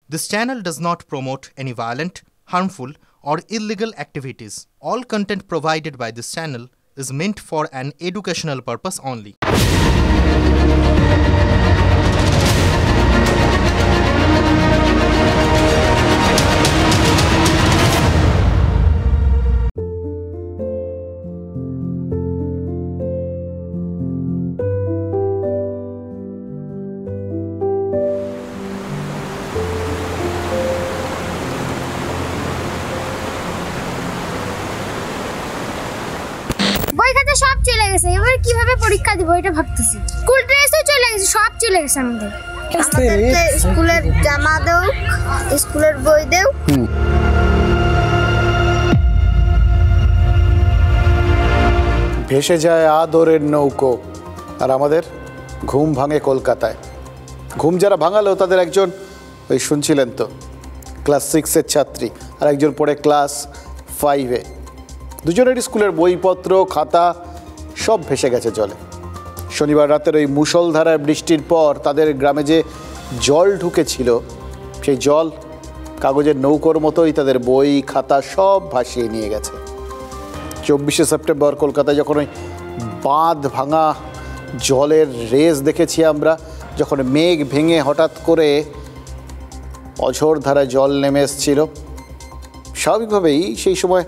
This channel does not promote any violent, harmful, or illegal activities. All content provided by this channel is meant for an educational purpose only. বই খাতা সব চলে গেছে, এবার কিভাবে পরীক্ষা দিব এটা ভাবতেছি। স্কুল ড্রেসও চলে গেছে, সব চলে গেছে আমাদের। আমাদেরকে স্কুলের জামা দাও, স্কুলের বই দাও। ভেসে যায় আদরের নৌকো, আর আমাদের ঘুম ভাঙে কলকাতায়। ঘুম যারা ভাঙালো তাদের একজন ওই শুনছিলেন তো ক্লাস 6-এর ছাত্রী, আর একজন পড়ে ক্লাস 5-এ। দুজনেরই স্কুলের বইপত্র খাতা সব ভেসে গেছে জলে। শনিবার রাতের ওই মুষলধারায় বৃষ্টির পর তাদের গ্রামে যে জল ঢুকেছিল, সেই জল কাগজের নৌকোর মতোই তাদের বই খাতা সব ভাসিয়ে নিয়ে গেছে। 24শে সেপ্টেম্বর কলকাতায় যখন ওই বাঁধ ভাঙা জলের রেস দেখেছি আমরা, যখন মেঘ ভেঙে হঠাৎ করে অঝোর ধারায় জল নেমে এসেছিল, স্বাভাবিকভাবেই সেই সময়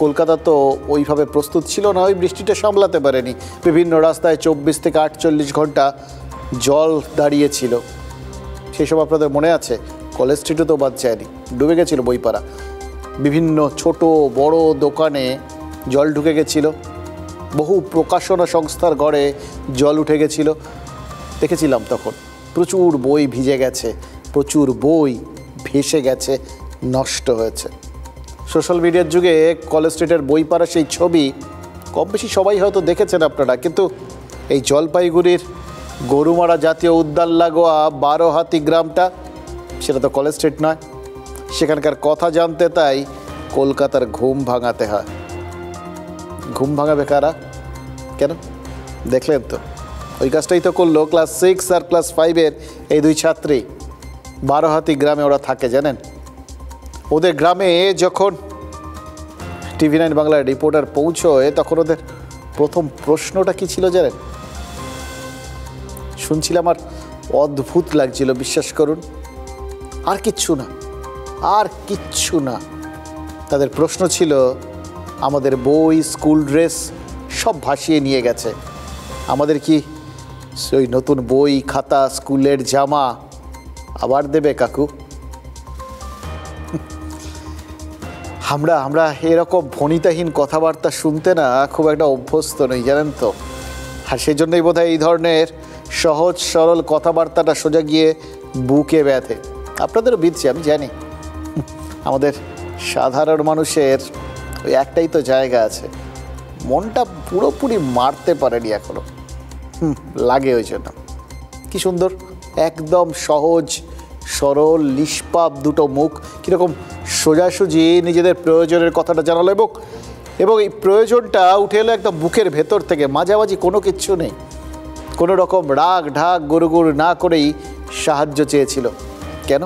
কলকাতা তো ওইভাবে প্রস্তুত ছিল না, ওই বৃষ্টিটা সামলাতে পারেনি। বিভিন্ন রাস্তায় 24 থেকে 48 ঘন্টা জল দাঁড়িয়েছিল। সেই সময় আপনাদের মনে আছে কলেজ স্ট্রিটও তো বাদ যায়নি, ডুবে গেছিল বইপাড়া। বিভিন্ন ছোট বড় দোকানে জল ঢুকে গেছিল, বহু প্রকাশনা সংস্থার ঘরে জল উঠে গেছিল। দেখেছিলাম তখন প্রচুর বই ভিজে গেছে, প্রচুর বই ভেসে গেছে, নষ্ট হয়েছে। সোশ্যাল মিডিয়ার যুগে কলেজ স্ট্রিটের বইপাড়া সেই ছবি কম বেশি সবাই হয়তো দেখেছেন আপনারা, কিন্তু এই জলপাইগুড়ির গরুমারা জাতীয় উদ্যান লাগোয়া 12হাতি গ্রামটা, সেটা তো কলেজ স্ট্রিট নয়। সেখানকার কথা জানতে তাই কলকাতার ঘুম ভাঙাতে হয়। ঘুম ভাঙাবে কারা, কেন দেখলেন তো? ওই কাজটাই তো করলো ক্লাস 6 আর ক্লাস 5-এর এই দুই ছাত্রী। 12হাতি গ্রামে ওরা থাকে জানেন। ওদের গ্রামে যখন TV9 বাংলার রিপোর্টার পৌঁছয়, তখন ওদের প্রথম প্রশ্নটা কি ছিল জানেন? শুনছিলাম আর অদ্ভুত লাগছিল, বিশ্বাস করুন। আর কিচ্ছু না, আর কিচ্ছু না। তাদের প্রশ্ন ছিল, আমাদের বই স্কুল ড্রেস সব ভাসিয়ে নিয়ে গেছে, আমাদের কি ওই নতুন বই খাতা স্কুলের জামা আবার দেবে কাকু? আমরা এরকম ভনিতাহীন কথাবার্তা শুনতে না খুব একটা অভ্যস্ত নই জানেন তো। আর সেই জন্যই বোধহয় এই ধরনের সহজ সরল কথাবার্তাটা সোজা গিয়ে বুকে ব্যথে। আপনাদেরও বিধছে আমি জানি। আমাদের সাধারণ মানুষের ওই একটাই তো জায়গা আছে, মনটা পুরোপুরি মারতে পারেনি এখনো, লাগে ওই জন্য। কি সুন্দর একদম সহজ সরল নিষ্পাপ দুটো মুখ, কীরকম সোজাসুজি নিজেদের প্রয়োজনের কথাটা জানালো, এবং এই প্রয়োজনটা উঠে এলো একদম বুকের ভেতর থেকে, মাঝামাঝি কোনো কিচ্ছু নেই। কোনো রকম রাগ ঢাক গুরুগুরু না করেই সাহায্য চেয়েছিল। কেন?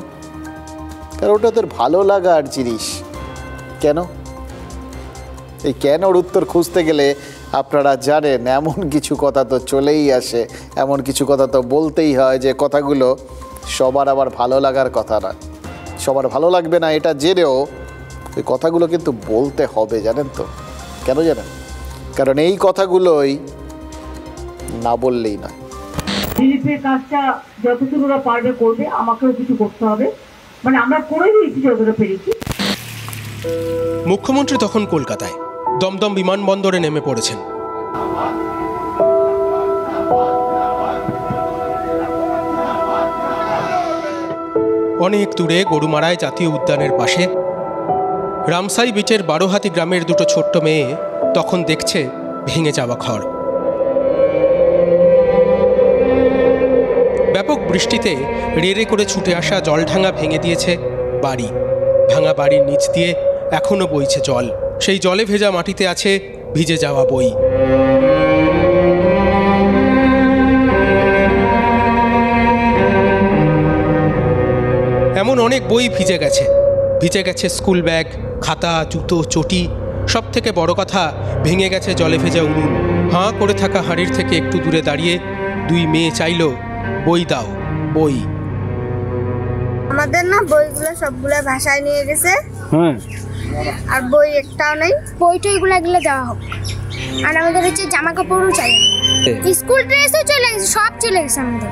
কারণ ওটা ওদের ভালো লাগার জিনিস। কেন? এই কেনর উত্তর খুঁজতে গেলে আপনারা জানেন এমন কিছু কথা তো চলেই আসে, এমন কিছু কথা তো বলতেই হয় যে কথাগুলো সবার আবার ভালো লাগার কথা না। সবার ভালো লাগবে না এটা জেনেও ওই কথাগুলো কিন্তু বলতে হবে, জানেন তো কেন জানেন? কারণ এই কথাগুলোই না বললেই নয়। রিলিফের কাজটা যতটুকু ওরা পারবে করবে, আমাকেও কিছু করতে হবে, মানে আমরা করে দিয়েছি যতটা পেরেছি। মুখ্যমন্ত্রী তখন কলকাতায় দমদম বিমানবন্দরে নেমে পড়েছেন। অনেক দূরে গরুমারায় জাতীয় উদ্যানের পাশে রামসাই বিচের 12হাতি গ্রামের দুটো ছোট্ট মেয়ে তখন দেখছে ভেঙে যাওয়া ঘর। ব্যাপক বৃষ্টিতে রেড়ে করে ছুটে আসা জলঢাঙা ভেঙে দিয়েছে বাড়ি। ভাঙা বাড়ির নিচ দিয়ে এখনো বইছে জল। সেই জলে ভেজা মাটিতে আছে ভিজে যাওয়া বই। এমন অনেক বই ভিজে গেছে স্কুল ব্যাগ, খাতা, জুতো, চটি। সব থেকে বড় কথা, ভেঙে গেছে জলে ভেজা উনুন। হাঁ করে থাকা হাঁড়ির থেকে একটু দূরে দাঁড়িয়ে দুই মেয়ে চাইল, বই দাও, বই। আমাদের না বইগুলো সবগুলো ভাষায় নিয়ে গেছে, আর বই একটাও নেই। বইটা এগুলো দেওয়া হোক। আর আমাদের হচ্ছে জামা কাপড়ও চাই, স্কুল ড্রেসও চলে গেছে, সব চলে গেছে আমাদের।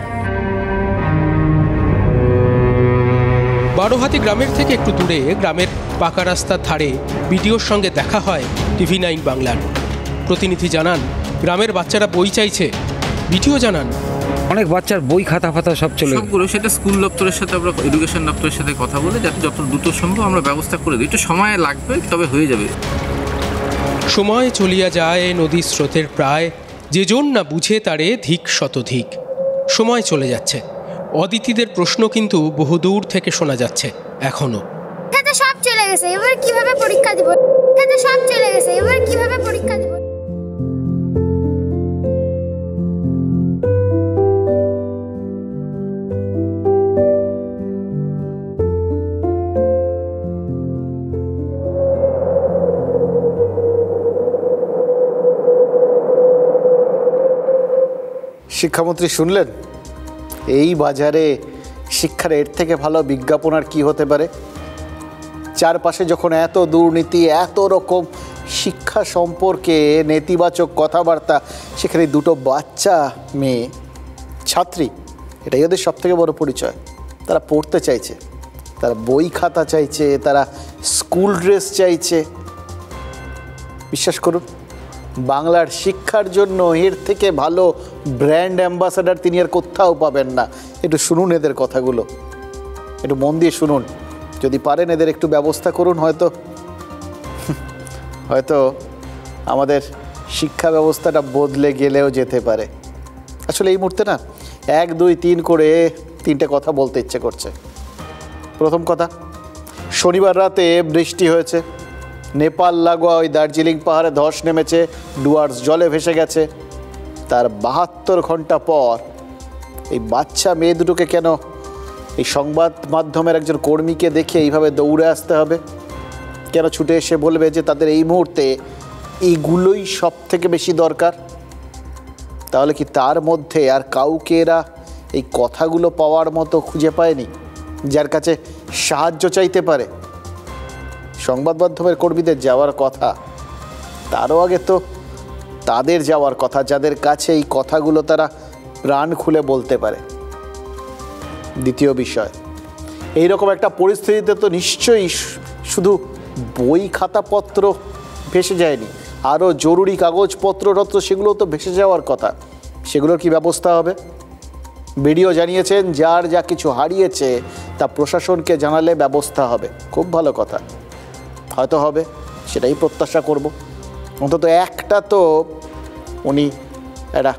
বারোহাতি গ্রামের থেকে একটু দূরে গ্রামের পাকা রাস্তার ধারে বিডিওর সঙ্গে দেখা হয় TV9 বাংলার। প্রতিনিধি জানান, গ্রামের বাচ্চারা বই চাইছে। বিডিও জানান, অনেক বাচ্চার বই, খাতা ফাতা সব চলে সবগুলো। সেটা স্কুল দপ্তরের সাথে আমরা এডুকেশন দপ্তরের সাথে কথা বলে যাতে যত দ্রুত সম্ভব আমরা ব্যবস্থা করে দিই। একটু সময় লাগবে, তবে হয়ে যাবে। সময় চলিয়া যায় নদীর স্রোতের প্রায়, যে জন না বুঝে তারে ধিক শতধিক। সময় চলে যাচ্ছে, অদিতিদের প্রশ্ন কিন্তু বহুদূর থেকে শোনা যাচ্ছে এখনো। সব চলে গেছে, এবার কিভাবে পরীক্ষা দিব? সব চলে গেছে, এবার কিভাবে পরীক্ষা দিব? শিক্ষামন্ত্রী শুনলেন, এই বাজারে শিক্ষার এর থেকে ভালো বিজ্ঞাপন আর কি হতে পারে? চারপাশে যখন এত দুর্নীতি, এত রকম শিক্ষা সম্পর্কে নেতিবাচক কথাবার্তা, সেখানে দুটো বাচ্চা মেয়ে ছাত্রী, এটাই ওদের সব থেকে বড় পরিচয়। তারা পড়তে চাইছে, তারা বই খাতা চাইছে, তারা স্কুল ড্রেস চাইছে। বিশ্বাস করুন, বাংলার শিক্ষার জন্য এর থেকে ভালো ব্র্যান্ড অ্যাম্বাসাডার তিনি আর কোথাও পাবেন না। একটু শুনুন এদের কথাগুলো, একটু মন দিয়ে শুনুন। যদি পারেন এদের একটু ব্যবস্থা করুন, হয়তো আমাদের শিক্ষা ব্যবস্থাটা বদলে গেলেও যেতে পারে। আসলে এই মুহূর্তে না 1, 2, 3 করে 3টে কথা বলতে ইচ্ছে করছে। প্রথম কথা, শনিবার রাতে বৃষ্টি হয়েছে, নেপাল লাগোয়া ওই দার্জিলিং পাহাড়ে ধস নেমেছে, ডুয়ার্স জলে ভেসে গেছে। তার 72 ঘন্টা পর এই বাচ্চা মেয়ে দুটোকে কেন এই সংবাদ মাধ্যমের একজন কর্মীকে দেখে এইভাবে দৌড়ে আসতে হবে? কেন ছুটে এসে বলবে যে তাদের এই মুহূর্তে এইগুলোই সব থেকে বেশি দরকার? তাহলে কি তার মধ্যে আর কাউকে এরা এই কথাগুলো পাওয়ার মতো খুঁজে পায়নি, যার কাছে সাহায্য চাইতে পারে? সংবাদ মাধ্যমের কর্মীদের যাওয়ার কথা, তারও আগে তো তাদের যাওয়ার কথা যাদের কাছে এই কথাগুলো তারা প্রাণ খুলে বলতে পারে। দ্বিতীয় বিষয়, এইরকম একটা পরিস্থিতিতে তো নিশ্চয়ই শুধু বই খাতাপত্র ভেসে যায়নি, আরও জরুরি কাগজপত্ররত্র সেগুলো তো ভেসে যাওয়ার কথা। সেগুলোর কি ব্যবস্থা হবে? বিডিও জানিয়েছেন যার যা কিছু হারিয়েছে তা প্রশাসনকে জানালে ব্যবস্থা হবে। খুব ভালো কথা, হয়তো হবে, সেটাই প্রত্যাশা করব। অন্তত একটা তো উনি একটা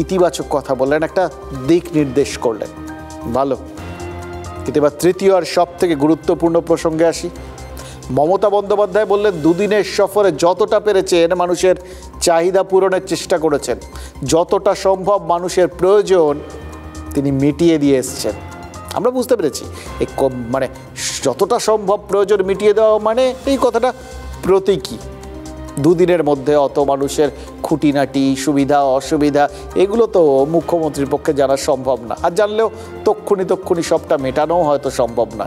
ইতিবাচক কথা বললেন, একটা দিক নির্দেশ করলেন, ভালো। কিন্তু এবার তৃতীয় আর সব থেকে গুরুত্বপূর্ণ প্রসঙ্গে আসি। মমতা বন্দ্যোপাধ্যায় বললেন 2 দিনের সফরে যতটা পেরেছেন মানুষের চাহিদা পূরণের চেষ্টা করেছেন, যতটা সম্ভব মানুষের প্রয়োজন তিনি মিটিয়ে দিয়ে এসছেন। আমরা বুঝতে পেরেছি এই মানে যতটা সম্ভব প্রয়োজন মিটিয়ে দেওয়া মানে এই কথাটা প্রতীকী। 2 দিনের মধ্যে অত মানুষের খুঁটিনাটি সুবিধা অসুবিধা এগুলো তো মুখ্যমন্ত্রীর পক্ষে জানা সম্ভব না, আর জানলেও তক্ষুনি সবটা মেটানোও হয়তো সম্ভব না।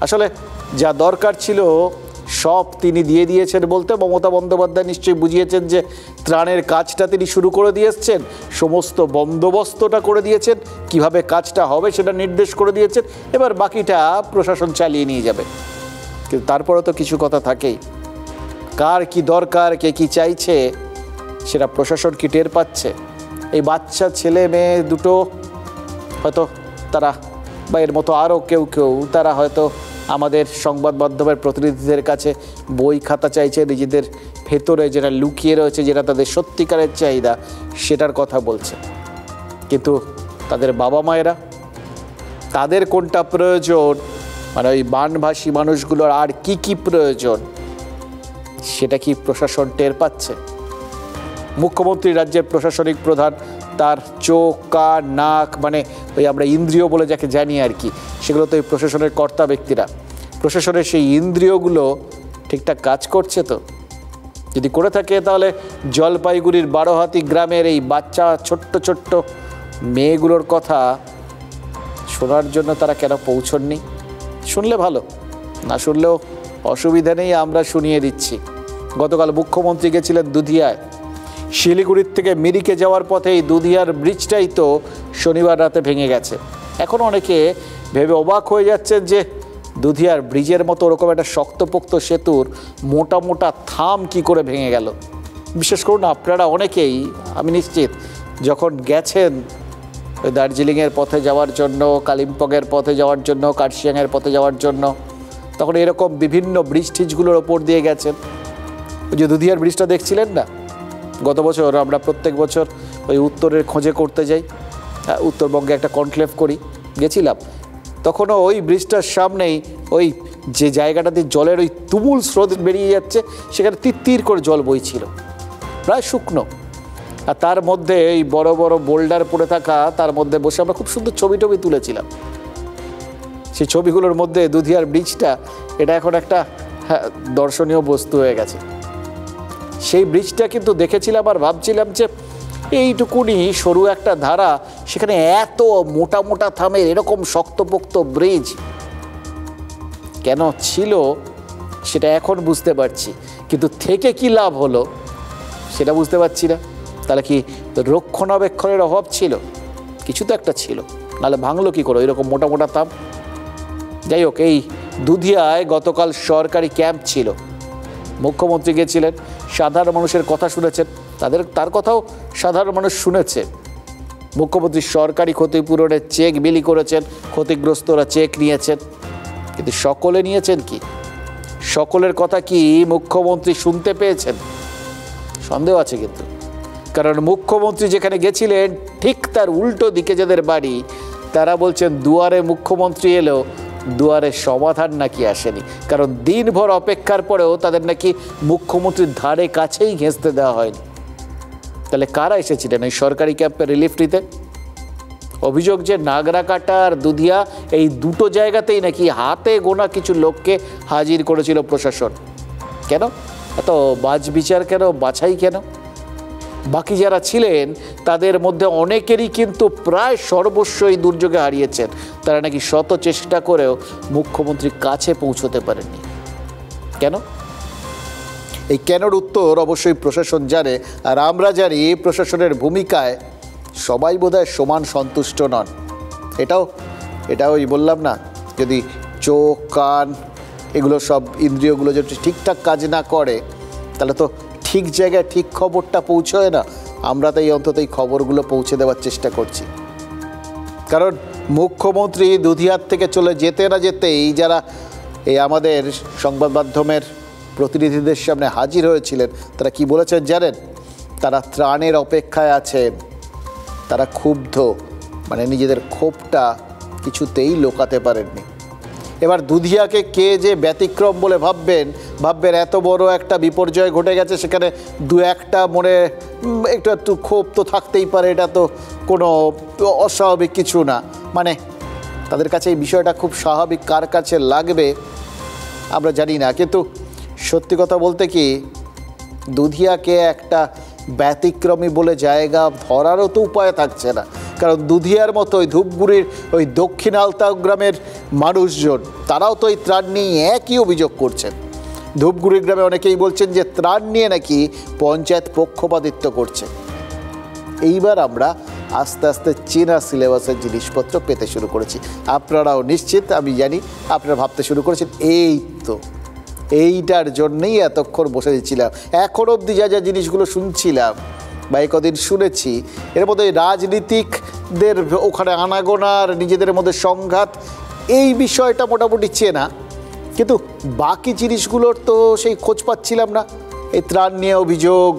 আসলে যা দরকার ছিল সব তিনি দিয়ে দিয়েছেন বলতে মমতা বন্দ্যোপাধ্যায় নিশ্চয়ই বুঝিয়েছেন যে ত্রাণের কাজটা তিনি শুরু করে দিয়ে এসছেন, সমস্ত বন্দোবস্তটা করে দিয়েছেন, কিভাবে কাজটা হবে সেটা নির্দেশ করে দিয়েছেন, এবার বাকিটা প্রশাসন চালিয়ে নিয়ে যাবে। কিন্তু তারপরে তো কিছু কথা থাকেই, কার কি দরকার, কে কি চাইছে সেটা প্রশাসন কি টের পাচ্ছে? এই বাচ্চা ছেলে মেয়ে দুটো হয়তো তারা বা এর মতো আরও কেউ তারা হয়তো আমাদের সংবাদ মাধ্যমের প্রতিনিধিদের কাছে বই খাতা চাইছে, নিজেদের ভেতরে যেটা লুকিয়ে রয়েছে, যেটা তাদের সত্যিকারের চাহিদা সেটার কথা বলছে। কিন্তু তাদের বাবা মায়েরা, তাদের কোনটা প্রয়োজন, মানে ওই বানভাসী মানুষগুলোর আর কি প্রয়োজন সেটা কি প্রশাসন টের পাচ্ছে? মুখ্যমন্ত্রী রাজ্যের প্রশাসনিক প্রধান, তার চোখ কান নাক মানে ওই আমরা ইন্দ্রিয় বলে যাকে জানি আর কি, সেগুলো তো ওই প্রশাসনের কর্তা ব্যক্তিরা। প্রশাসনের সেই ইন্দ্রিয়গুলো ঠিকঠাক কাজ করছে তো? যদি করে থাকে তাহলে জলপাইগুড়ির বারোহাতি গ্রামের এই বাচ্চা ছোট্ট ছোট্ট মেয়েগুলোর কথা শোনার জন্য তারা কেন পৌঁছননি? শুনলে ভালো, না শুনলেও অসুবিধা নেই, আমরা শুনিয়ে দিচ্ছি। গতকাল মুখ্যমন্ত্রী গেছিলেন দুধিয়ায়। শিলিগুড়ির থেকে মিরিকে যাওয়ার পথে এই দুধিয়ার ব্রিজটাই তো শনিবার রাতে ভেঙে গেছে। এখন অনেকে ভেবে অবাক হয়ে যাচ্ছেন যে দুধিয়ার ব্রিজের মতো ওরকম একটা শক্তপোক্ত সেতুর মোটা মোটা থাম কি করে ভেঙে গেল। বিশেষ করুন আপনারা অনেকেই, আমি নিশ্চিত, যখন গেছেন ওই দার্জিলিংয়ের পথে যাওয়ার জন্য, কালিম্পংয়ের পথে যাওয়ার জন্য, কার্শিয়াংয়ের পথে যাওয়ার জন্য, তখন এরকম বিভিন্ন ব্রিজ টিজগুলোর ওপর দিয়ে গেছেন। ওই যে দুধিয়ার ব্রিজটা দেখছিলেন না, গত বছর আমরা প্রত্যেক বছর ওই উত্তরের খোঁজে করতে যাই, উত্তরবঙ্গে একটা কনক্লেভ করি, গেছিলাম। তখনও ওই ব্রিজটার সামনেই ওই যে জায়গাটাতে জলের ওই তুমুল স্রোত বেরিয়ে যাচ্ছে, সেখানে তিত্তির করে জল বইছিল, প্রায় শুকনো। আর তার মধ্যে এই বড় বড় বোল্ডার পড়ে থাকা, তার মধ্যে বসে আমরা খুব সুন্দর ছবি টবি তুলেছিলাম। সেই ছবিগুলোর মধ্যে দুধিয়ার ব্রিজটা, এটা এখন একটা দর্শনীয় বস্তু হয়ে গেছে। সেই ব্রিজটা কিন্তু দেখেছিলাম আর ভাবছিলাম যে এইটুকুনি সরু একটা ধারা, সেখানে এত মোটা মোটা থামের এরকম শক্তপোক্ত ব্রিজ কেন ছিল সেটা এখন বুঝতে পারছি, কিন্তু থেকে কি লাভ হলো সেটা বুঝতে পারছি না। তাহলে কি রক্ষণাবেক্ষণের অভাব ছিল? কিছু তো একটা ছিল, নাহলে ভাঙলো কী করে এরকম মোটা মোটা থাম? যাই হোক, এই দুধিয়ায় গতকাল সরকারি ক্যাম্প ছিল, মুখ্যমন্ত্রী গেছিলেন, সাধারণ মানুষের কথা শুনেছেন, তার কথাও সাধারণ মানুষ শুনেছে। মুখ্যমন্ত্রী সরকারি ক্ষতিপূরণের চেক বিলি করেছেন, ক্ষতিগ্রস্তরা চেক নিয়েছেন, কিন্তু সকলে নিয়েছেন কি? সকলের কথা কি মুখ্যমন্ত্রী শুনতে পেয়েছেন? সন্দেহ আছে কিন্তু, কারণ মুখ্যমন্ত্রী যেখানে গেছিলেন ঠিক তার উল্টো দিকে যাদের বাড়ি, তারা বলছেন দুয়ারে মুখ্যমন্ত্রী এলেও দুয়ারে সমাধান নাকি আসেনি, কারণ দিনভর অপেক্ষার পরেও তাদের নাকি মুখ্যমন্ত্রীর ধারে কাছেই ঘেঁষতে দেওয়া হয়নি। তাহলে কারা এসেছিলেন ওই সরকারি ক্যাম্পে রিলিফ নিতে? অভিযোগ যে নাগরাকাটা আর দুধিয়া এই দুটো জায়গাতেই নাকি হাতে গোনা কিছু লোককে হাজির করেছিল প্রশাসন। কেন এত বাছবিচার, কেন বাছাই কেন? বাকি যারা ছিলেন তাদের মধ্যে অনেকেরই কিন্তু প্রায় সর্বস্ব এই দুর্যোগে হারিয়েছেন, তারা নাকি শত চেষ্টা করেও মুখ্যমন্ত্রীর কাছে পৌঁছতে পারেননি। কেন? এই কেনর উত্তর অবশ্যই প্রশাসন জানে, আর আমরা জানি প্রশাসনের ভূমিকায় সবাই বোধহয় সমান সন্তুষ্ট নন। এটাও ওই বললাম না, যদি চোখ কান এগুলো সব ইন্দ্রিয়গুলো যদি ঠিকঠাক কাজ না করে তাহলে তো ঠিক জায়গায় ঠিক খবরটা পৌঁছয় না। আমরা তাই অন্তত এই খবরগুলো পৌঁছে দেওয়ার চেষ্টা করছি, কারণ মুখ্যমন্ত্রী দুধিয়ার থেকে চলে যেতে না যেতেই যারা এই আমাদের সংবাদ মাধ্যমের প্রতিনিধিদের সামনে হাজির হয়েছিলেন, তারা কি বলেছেন জানেন? তারা ত্রাণের অপেক্ষায় আছেন, তারা ক্ষুব্ধ, মানে নিজেদের ক্ষোভটা কিছুতেই লোকাতে পারেননি। এবার দুধিয়াকে কে যে ব্যতিক্রম বলে ভাববেন, এত বড় একটা বিপর্যয় ঘটে গেছে, সেখানে দু একটা মনে একটু ক্ষোভ তো থাকতেই পারে, এটা তো কোনো অস্বাভাবিক কিছু না। মানে তাদের কাছে এই বিষয়টা খুব স্বাভাবিক, কার কাছে লাগবে আমরা জানি না। কিন্তু সত্যি কথা বলতে কি, দুধিয়াকে একটা ব্যতিক্রমী বলে জায়গা ধরারও তো উপায় থাকছে না, কারণ দুধিয়ার মতো ওই ধূপগুড়ির ওই দক্ষিণ আলতাও গ্রামের মানুষজন, তারাও তো এই ত্রাণ নিয়ে একই অভিযোগ করছেন। ধূপগুড়ি গ্রামে অনেকেই বলছেন যে ত্রাণ নিয়ে নাকি পঞ্চায়েত পক্ষপাতিত্ব করছে। এইবার আমরা আস্তে আস্তে চেনা সিলেবাসের জিনিসপত্র পেতে শুরু করেছি। আপনারাও নিশ্চিত, আমি জানি আপনারা ভাবতে শুরু করেছেন এই তো এইটার জন্যেই এতক্ষণ বসে দিচ্ছিলাম। এখন অবধি যা যা জিনিসগুলো শুনছিলাম বা কদিন শুনেছি, এর মধ্যে রাজনীতিকদের ওখানে আনাগোনার, নিজেদের মধ্যে সংঘাত, এই বিষয়টা মোটামুটি চেনা, কিন্তু বাকি জিনিসগুলোর তো সেই খোঁজ পাচ্ছিলাম না। এই ত্রাণ নিয়ে অভিযোগ,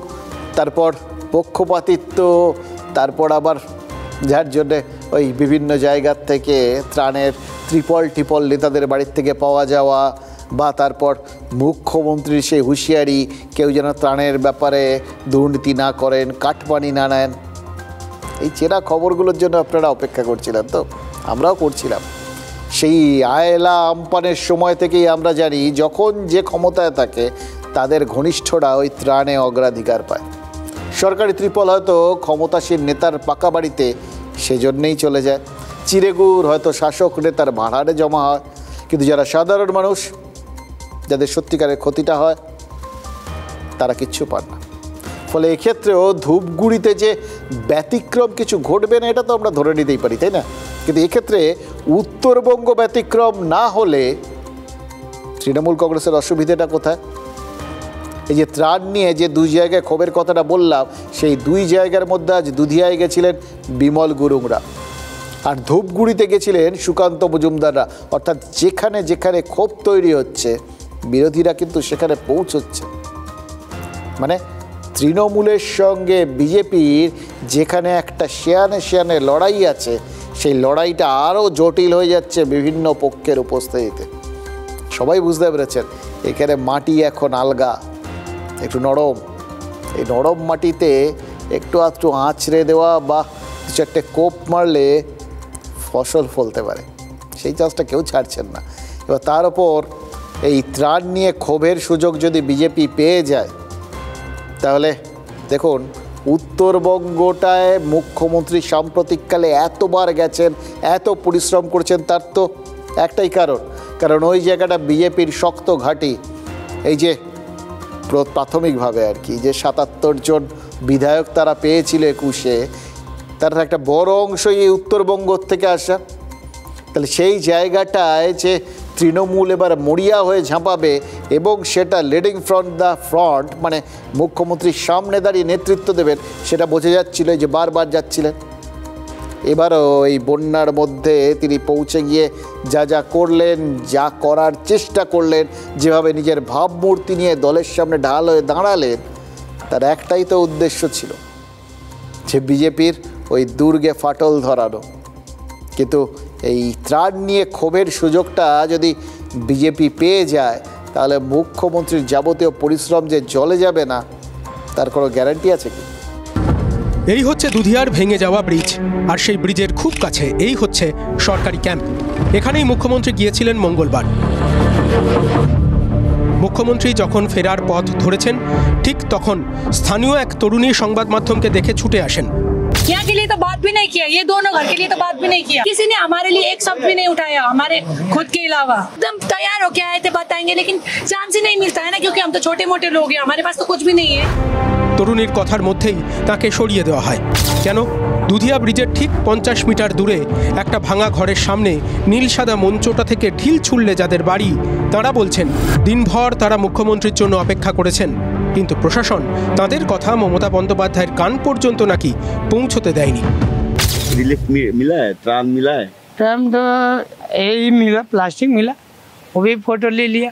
তারপর পক্ষপাতিত্ব, তারপর আবার যার জন্যে ওই বিভিন্ন জায়গার থেকে ত্রাণের ত্রিপল নেতাদের বাড়ির থেকে পাওয়া যাওয়া, বা তারপর মুখ্যমন্ত্রীর সেই হুঁশিয়ারি কেউ যেন ত্রাণের ব্যাপারে দুর্নীতি না করেন, কাটমানি না নেন। এই চেনা খবরগুলোর জন্য আপনারা অপেক্ষা করছিলেন তো, আমরাও করছিলাম। সেই আয়লা আমপানের সময় থেকেই আমরা জানি যখন যে ক্ষমতায় থাকে তাদের ঘনিষ্ঠরা ওই ত্রাণে অগ্রাধিকার পায়। সরকারি ত্রিপল হয়তো ক্ষমতাসীন নেতার পাকা বাড়িতে সেজন্যেই চলে যায়, চিরেগুড় হয়তো শাসক নেতার ভাড়ারে জমা হয়, কিন্তু যারা সাধারণ মানুষ, যাদের সত্যিকারের ক্ষতিটা হয়, তারা কিচ্ছু পান না। ফলে এক্ষেত্রেও ধূপগুড়িতে যে ব্যতিক্রম কিছু ঘটবে না এটা তো আমরা ধরে নিতেই পারি, তাই না? কিন্তু এক্ষেত্রে উত্তরবঙ্গ ব্যতিক্রম না হলে তৃণমূল কংগ্রেসের অসুবিধাটা কোথায়? এই যে ত্রাণ নিয়ে যে দুই জায়গায় ক্ষোভের কথাটা বললাম, সেই দুই জায়গার মধ্যে আজ দুধিয়ায় গেছিলেন বিমল গুরুংরা, আর ধূপগুড়িতে গেছিলেন সুকান্ত মজুমদাররা। অর্থাৎ যেখানে যেখানে ক্ষোভ তৈরি হচ্ছে বিরোধীরা কিন্তু সেখানে পৌঁছচ্ছে। মানে তৃণমূলের সঙ্গে বিজেপির যেখানে একটা শেয়ানে লড়াই আছে, সেই লড়াইটা আরও জটিল হয়ে যাচ্ছে বিভিন্ন পক্ষের উপস্থিতিতে। সবাই বুঝতে পেরেছেন এখানে মাটি এখন আলগা, একটু নরম। এই নরম মাটিতে একটু আধটু আঁচড়ে দেওয়া বা দু চারটে কোপ মারলে ফসল ফলতে পারে, সেই চাষটা কেউ ছাড়ছেন না। এবার তার ওপর এই ত্রাণ নিয়ে ক্ষোভের সুযোগ যদি বিজেপি পেয়ে যায়, তাহলে দেখুন উত্তরবঙ্গটায় মুখ্যমন্ত্রী সাম্প্রতিককালে এতবার গেছেন, এত পরিশ্রম করছেন, তার তো একটাই কারণ ওই জায়গাটা বিজেপির শক্ত ঘাঁটি। এই যে প্রাথমিকভাবে আর কি যে ৭৭ জন বিধায়ক তারা পেয়েছিল ২১-এ, তার একটা বড় অংশই এই উত্তরবঙ্গ থেকে আসা। তাহলে সেই জায়গাটায় যে তৃণমূল এবার মরিয়া হয়ে ঝাঁপাবে এবং সেটা লিডিং ফ্রম দ্য ফ্রন্ট, মানে মুখ্যমন্ত্রীর সামনে দাঁড়িয়ে নেতৃত্ব দেবেন, সেটা বোঝা যাচ্ছিল যে বারবার যাচ্ছিলেন। এবারও এই বন্যার মধ্যে তিনি পৌঁছে গিয়ে যা যা করলেন, যা করার চেষ্টা করলেন, যেভাবে নিজের ভাবমূর্তি নিয়ে দলের সামনে ঢাল হয়ে দাঁড়ালেন, তার একটাই তো উদ্দেশ্য ছিল যে বিজেপির ওই দুর্গে ফাটল ধরানো। কিন্তু এই ত্রাণ নিয়ে ক্ষোভের সুযোগটা যদি বিজেপি পেয়ে যায়, তাহলে মুখ্যমন্ত্রীর যাবতীয় পরিশ্রম যে জলে যাবে না, তার কোনো গ্যারান্টি আছে কি? এই হচ্ছে দুধিয়ার ভেঙে যাওয়া ব্রিজ, আর সেই ব্রিজের খুব কাছে এই হচ্ছে সরকারি ক্যাম্প। এখানেই মুখ্যমন্ত্রী গিয়েছিলেন মঙ্গলবার। মুখ্যমন্ত্রী যখন ফেরার পথ ধরেছেন, ঠিক তখন স্থানীয় এক তরুণী সংবাদ মাধ্যমকে দেখে ছুটে আসেন। यहाँ के लिए तो बात भी नहीं किया, ये दोनों घर के लिए तो बात भी नहीं किया, किसी ने हमारे लिए एक शब्द भी नहीं उठाया, हमारे खुद के अलावा। एकदम तैयार हो क्या आए थे बताएंगे, लेकिन चांस ही नहीं मिलता है ना, क्योंकि हम तो छोटे मोटे लोग हैं, हमारे पास तो कुछ भी नहीं है। তরুণীর কথার মধ্যেই তাকে সরিয়ে দেওয়া হয়। কেন? দুধিয়া ব্রিজের ঠিক 50 মিটার দূরে একটা ভাঙা ঘরের সামনে নীল সাদা মঞ্চটা থেকে ঢিল ছুড়লে যাদের বাড়ি, তারা বলছেন দিনভর তারা মুখ্যমন্ত্রীর জন্য অপেক্ষা করেছেন, কিন্তু প্রশাসন তাদের কথা মমতা বন্দ্যোপাধ্যায়ের কান পর্যন্ত নাকি পৌঁছতে দেয়নি। रिलीफ मिला है, त्राण मिला है? त्राण तो यही मिला, प्लास्टिक मिला, वो भी फोटो ले लिया।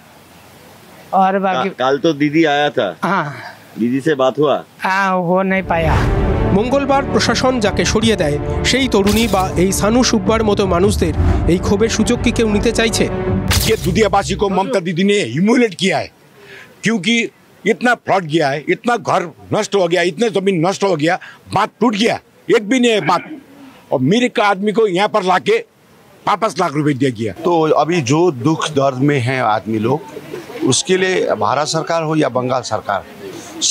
और बाकी कल तो दीदी आया था, हाँ दीदी से बात हुआ? हाँ, हो नहीं पाया। মঙ্গলবার প্রশাসন যাকে সরিয়ে দেয়, সেই তরুণী বা এই সানু সুব্বার মতো মানুষদের এই ক্ষোভের সুযোগ কি কেউ নিতে চাইছে? ये दुधियाबासी को ममता दीदी ने ह्यूमिलेट किया है, क्योंकि इतना फ्रॉड किया है, इतना घर नष्ट हो गया, इतने जमीन नष्ट हो गया, बात टूट गया, एक भी नहीं है बात। और मेरे का आदमी को यहाँ पर लाके 5 लाख रुपए दिया गया। तो अभी जो दुख दर्द में है आदमी लोग, उसके लिए भारत सरकार हो या बंगाल सरकार,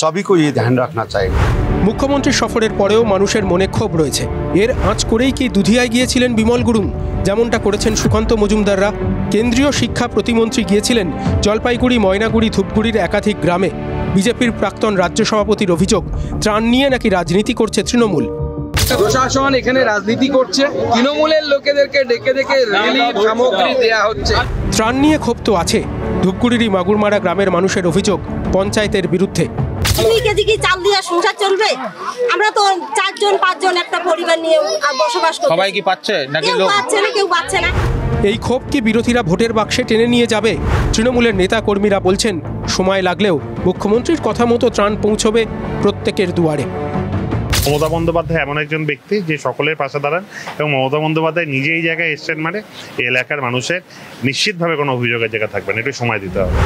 सभी को ये ध्यान रखना चाहिए। মুখ্যমন্ত্রীর সফরের পরেও মানুষের মনে ক্ষোভ রয়েছে। এর আঁচ করেই কি দুধিয়ায় গিয়েছিলেন বিমল গুরুং, যেমনটা করেছেন সুকান্ত মজুমদাররা? কেন্দ্রীয় শিক্ষা প্রতিমন্ত্রী গিয়েছিলেন জলপাইগুড়ি, ময়নাগুড়ি, ধূপগুড়ির একাধিক গ্রামে। বিজেপির প্রাক্তন রাজ্য সভাপতির অভিযোগ, ত্রাণ নিয়ে নাকি রাজনীতি করছে তৃণমূল। প্রশাসন এখানে রাজনীতি করছে, তৃণমূলের লোকেদেরকে ডেকে ডেকে রিলিফ সামগ্রী দেয়া হচ্ছে। ত্রাণ নিয়ে ক্ষোভ তো আছে। ধূপগুড়ির মাগুরমারা গ্রামের মানুষের অভিযোগ পঞ্চায়েতের বিরুদ্ধে। কেজি কি চাল দিয়ে সংসার চলবে? আমরা তো 4 জন 5 জন একটা পরিবার নিয়ে বসবাস করছি, সবাই কি পাচ্ছে নাকি কেউ পাচ্ছে না, কেউ পাচ্ছে না। এই ক্ষোভ কি বিরোধীরা ভোটের বাক্সে টেনে নিয়ে যাবে? তৃণমূলের নেতা কর্মীরা বলছেন সময় লাগলেও মুখ্যমন্ত্রীর কথা মতো ত্রাণ পৌঁছবে প্রত্যেকের দুয়ারে। মমতা বন্দ্যোপাধ্যায় এমন একজন ব্যক্তি যে সকলের পাশে দাঁড়ান, এবং মমতা বন্দ্যোপাধ্যায় নিজে এই জায়গায় এসছেন, মানে এই এলাকার মানুষের নিশ্চিতভাবে কোনো অভিযোগের জায়গা থাকবে না, একটু সময় দিতে হবে।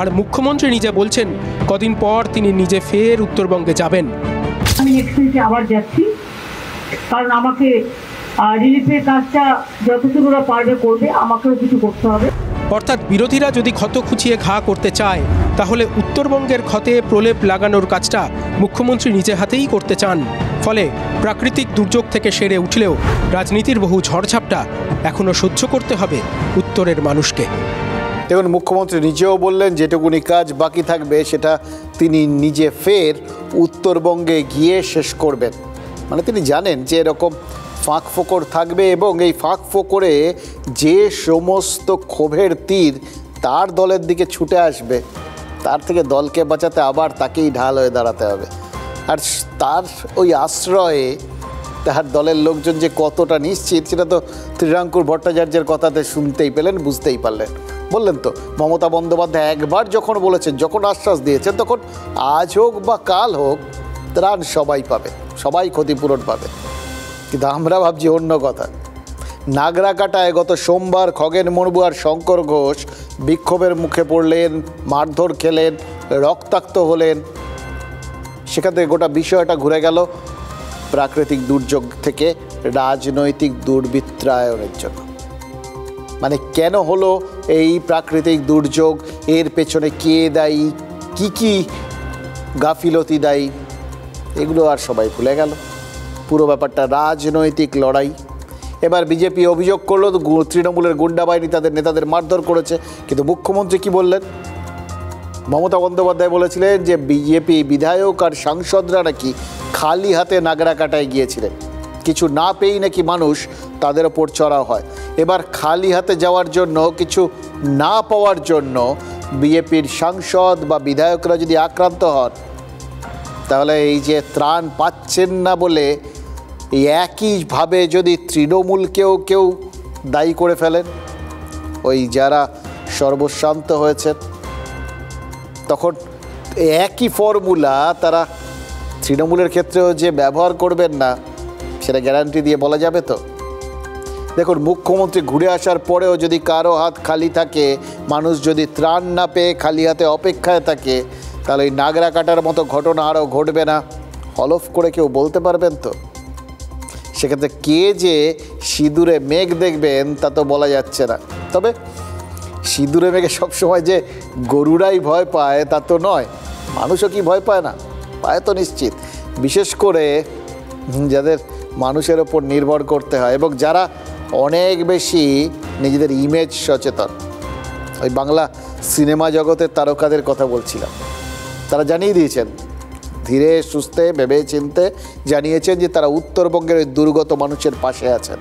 আর মুখ্যমন্ত্রী নিজে বলছেন কদিন পর তিনি নিজে ফের উত্তরবঙ্গে যাবেন। আমি নেক্সট উইকে আবার যাচ্ছি, কারণ আমাকে রিলিফের কাজটা যতটুকু ওরা পারবে করবে, আমাকেও কিছু করতে হবে। অর্থাৎ বিরোধীরা যদি ক্ষত খুঁচিয়ে ঘা করতে চায়, তাহলে উত্তরবঙ্গের ক্ষতে প্রলেপ লাগানোর কাজটা মুখ্যমন্ত্রী নিজে হাতেই করতে চান। ফলে প্রাকৃতিক দুর্যোগ থেকে সেরে উঠলেও রাজনীতির বহু ঝড়ঝাপটা এখনও সহ্য করতে হবে উত্তরের মানুষকে। দেখুন, মুখ্যমন্ত্রী নিজেও বললেন যেটুকুনি কাজ বাকি থাকবে সেটা তিনি নিজে ফের উত্তরবঙ্গে গিয়ে শেষ করবেন। মানে তিনি জানেন যে এরকম ফাঁক ফোকর থাকবে এবং এই ফাঁক ফোকরে যে সমস্ত ক্ষোভের তীর তার দলের দিকে ছুটে আসবে, তার থেকে দলকে বাঁচাতে আবার তাকেই ঢাল হয়ে দাঁড়াতে হবে। আর তার ওই আশ্রয়ে তার দলের লোকজন যে কতটা নিশ্চিত সেটা তো ত্রিরাঙ্কুর ভট্টাচার্যের কথাতে শুনতেই পেলেন, বুঝতেই পারলেন। বললেন তো, মমতা বন্দ্যোপাধ্যায় একবার যখন বলেছেন, যখন আশ্বাস দিয়েছেন, তখন আজ হোক বা কাল হোক ত্রাণ সবাই পাবে, সবাই ক্ষতিপূরণ পাবে। কিন্তু আমরা ভাবছি অন্য কথা। নাগরাকাটায় গত সোমবার খগেন মুর্মু আর শঙ্কর ঘোষ বিক্ষোভের মুখে পড়লেন, মারধর খেলেন, রক্তাক্ত হলেন। সেখান থেকে গোটা বিষয়টা ঘুরে গেল প্রাকৃতিক দুর্যোগ থেকে রাজনৈতিক দুর্বৃত্তায়নের জন্য। মানে কেন হলো এই প্রাকৃতিক দুর্যোগ, এর পেছনে কে দায়ী, কি গাফিলতি দায়ী, এগুলো আর সবাই ভুলে গেল। পুরো ব্যাপারটা রাজনৈতিক লড়াই। এবার বিজেপি অভিযোগ করলো তৃণমূলের গুন্ডা বাহিনী তাদের নেতাদের মারধর করেছে। কিন্তু মুখ্যমন্ত্রী কি বললেন? মমতা বন্দ্যোপাধ্যায় বলেছিলেন যে বিজেপি বিধায়ক আর সাংসদরা নাকি খালি হাতে নাগরাকাটায় গিয়েছিলেন, কিছু না পেয়েই নাকি মানুষ তাদের ওপর চড়াও হয়। এবার খালি হাতে যাওয়ার জন্য, কিছু না পাওয়ার জন্য বিজেপির সাংসদ বা বিধায়করা যদি আক্রান্ত হন, তাহলে এই যে ত্রাণ পাচ্ছেন না বলে একইভাবে যদি তৃণমূলকেও কেউ দায়ী করে ফেলেন, ওই যারা সর্বশান্ত হয়েছেন, তখন একই ফর্মুলা তারা তৃণমূলের ক্ষেত্রেও যে ব্যবহার করবেন না সেটা গ্যারান্টি দিয়ে বলা যাবে তো? দেখুন, মুখ্যমন্ত্রী ঘুরে আসার পরেও যদি কারো হাত খালি থাকে, মানুষ যদি ত্রাণ না পেয়ে খালি হাতে অপেক্ষায় থাকে, তাহলে এই নাগরাকাটার মতো ঘটনা আরও ঘটবে না হলফ করে কেউ বলতে পারবেন তো? সেক্ষেত্রে কে যে সিঁদুরে মেঘ দেখবেন তা তো বলা যাচ্ছে না। তবে সিঁদুরে মেঘে সবসময় যে গরুরাই ভয় পায় তা তো নয়, মানুষও কি ভয় পায় না? পায় তো নিশ্চিত। বিশেষ করে যাদের মানুষের ওপর নির্ভর করতে হয় এবং যারা অনেক বেশি নিজেদের ইমেজ সচেতন। ওই বাংলা সিনেমা জগতের তারকাদের কথা বলছিলাম, তারা জানিয়ে দিয়েছেন, ধীরে সুস্থে ভেবে চিনতে জানিয়েছেন যে তারা উত্তরবঙ্গের ওই দুর্গত মানুষের পাশে আছেন।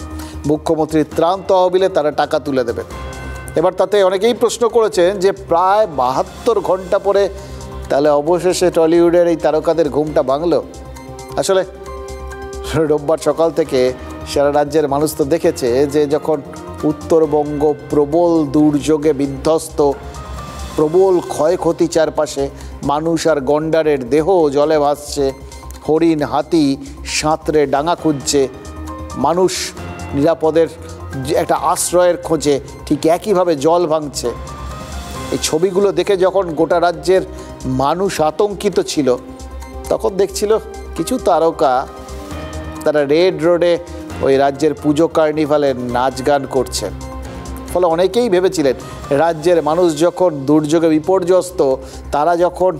মুখ্যমন্ত্রীর ত্রাণ তহবিলে তারা টাকা তুলে দেবেন। এবার তাতে অনেকেই প্রশ্ন করেছেন যে প্রায় 72 ঘন্টা পরে তাহলে অবশেষে টলিউডের এই তারকাদের ঘুমটা ভাঙল। আসলে রোববার সকাল থেকে সারা রাজ্যের মানুষ তো দেখেছে যে যখন উত্তরবঙ্গ প্রবল দুর্যোগে বিধ্বস্ত, প্রবল ক্ষয়ক্ষতি, চারপাশে মানুষ আর গন্ডারের দেহ জলে ভাসছে, হরিণ হাতি সাঁতরে ডাঙা খুঁজছে, মানুষ নিরাপদের একটা আশ্রয়ের খোঁজে, ঠিক একইভাবে জল ভাঙছে। এই ছবিগুলো দেখে যখন গোটা রাজ্যের মানুষ আতঙ্কিত ছিল, তখন দেখছিল কিছু তারকা তারা রেড রোডে ওই রাজ্যের পুজো কার্নিভালে নাচ গান করছেন। ফলে অনেকেই ভেবেছিলেন রাজ্যের মানুষ যখন দুর্যোগে বিপর্যস্ত, তারা যখন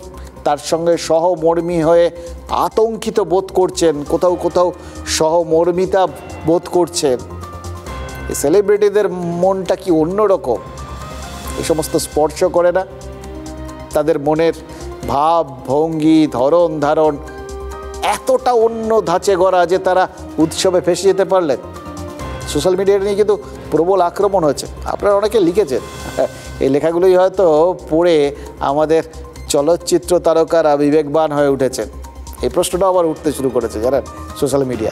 তার সঙ্গে সহমর্মী হয়ে আতঙ্কিত বোধ করছেন, কোথাও কোথাও সহমর্মিতা বোধ করছেন, এই সেলিব্রিটিদের মনটা কি অন্যরকম? এই সমস্ত স্পর্শ করে না? তাদের মনের ভাব ভঙ্গি ধরন ধারণ এতটা অন্য ধাঁচে গড়া যে তারা উৎসবে ফেসে যেতে পারলেন। সোশ্যাল মিডিয়া নিয়ে কিন্তু প্রবল আক্রমণ হয়েছে, আপনারা অনেকে লিখেছেন। এই লেখাগুলোই হয়তো পড়ে আমাদের চলচ্চিত্র তারকারা বিবেকবান হয়ে উঠেছেন, এই প্রশ্নটা আবার উঠতে শুরু করেছে জানেন সোশ্যাল মিডিয়া।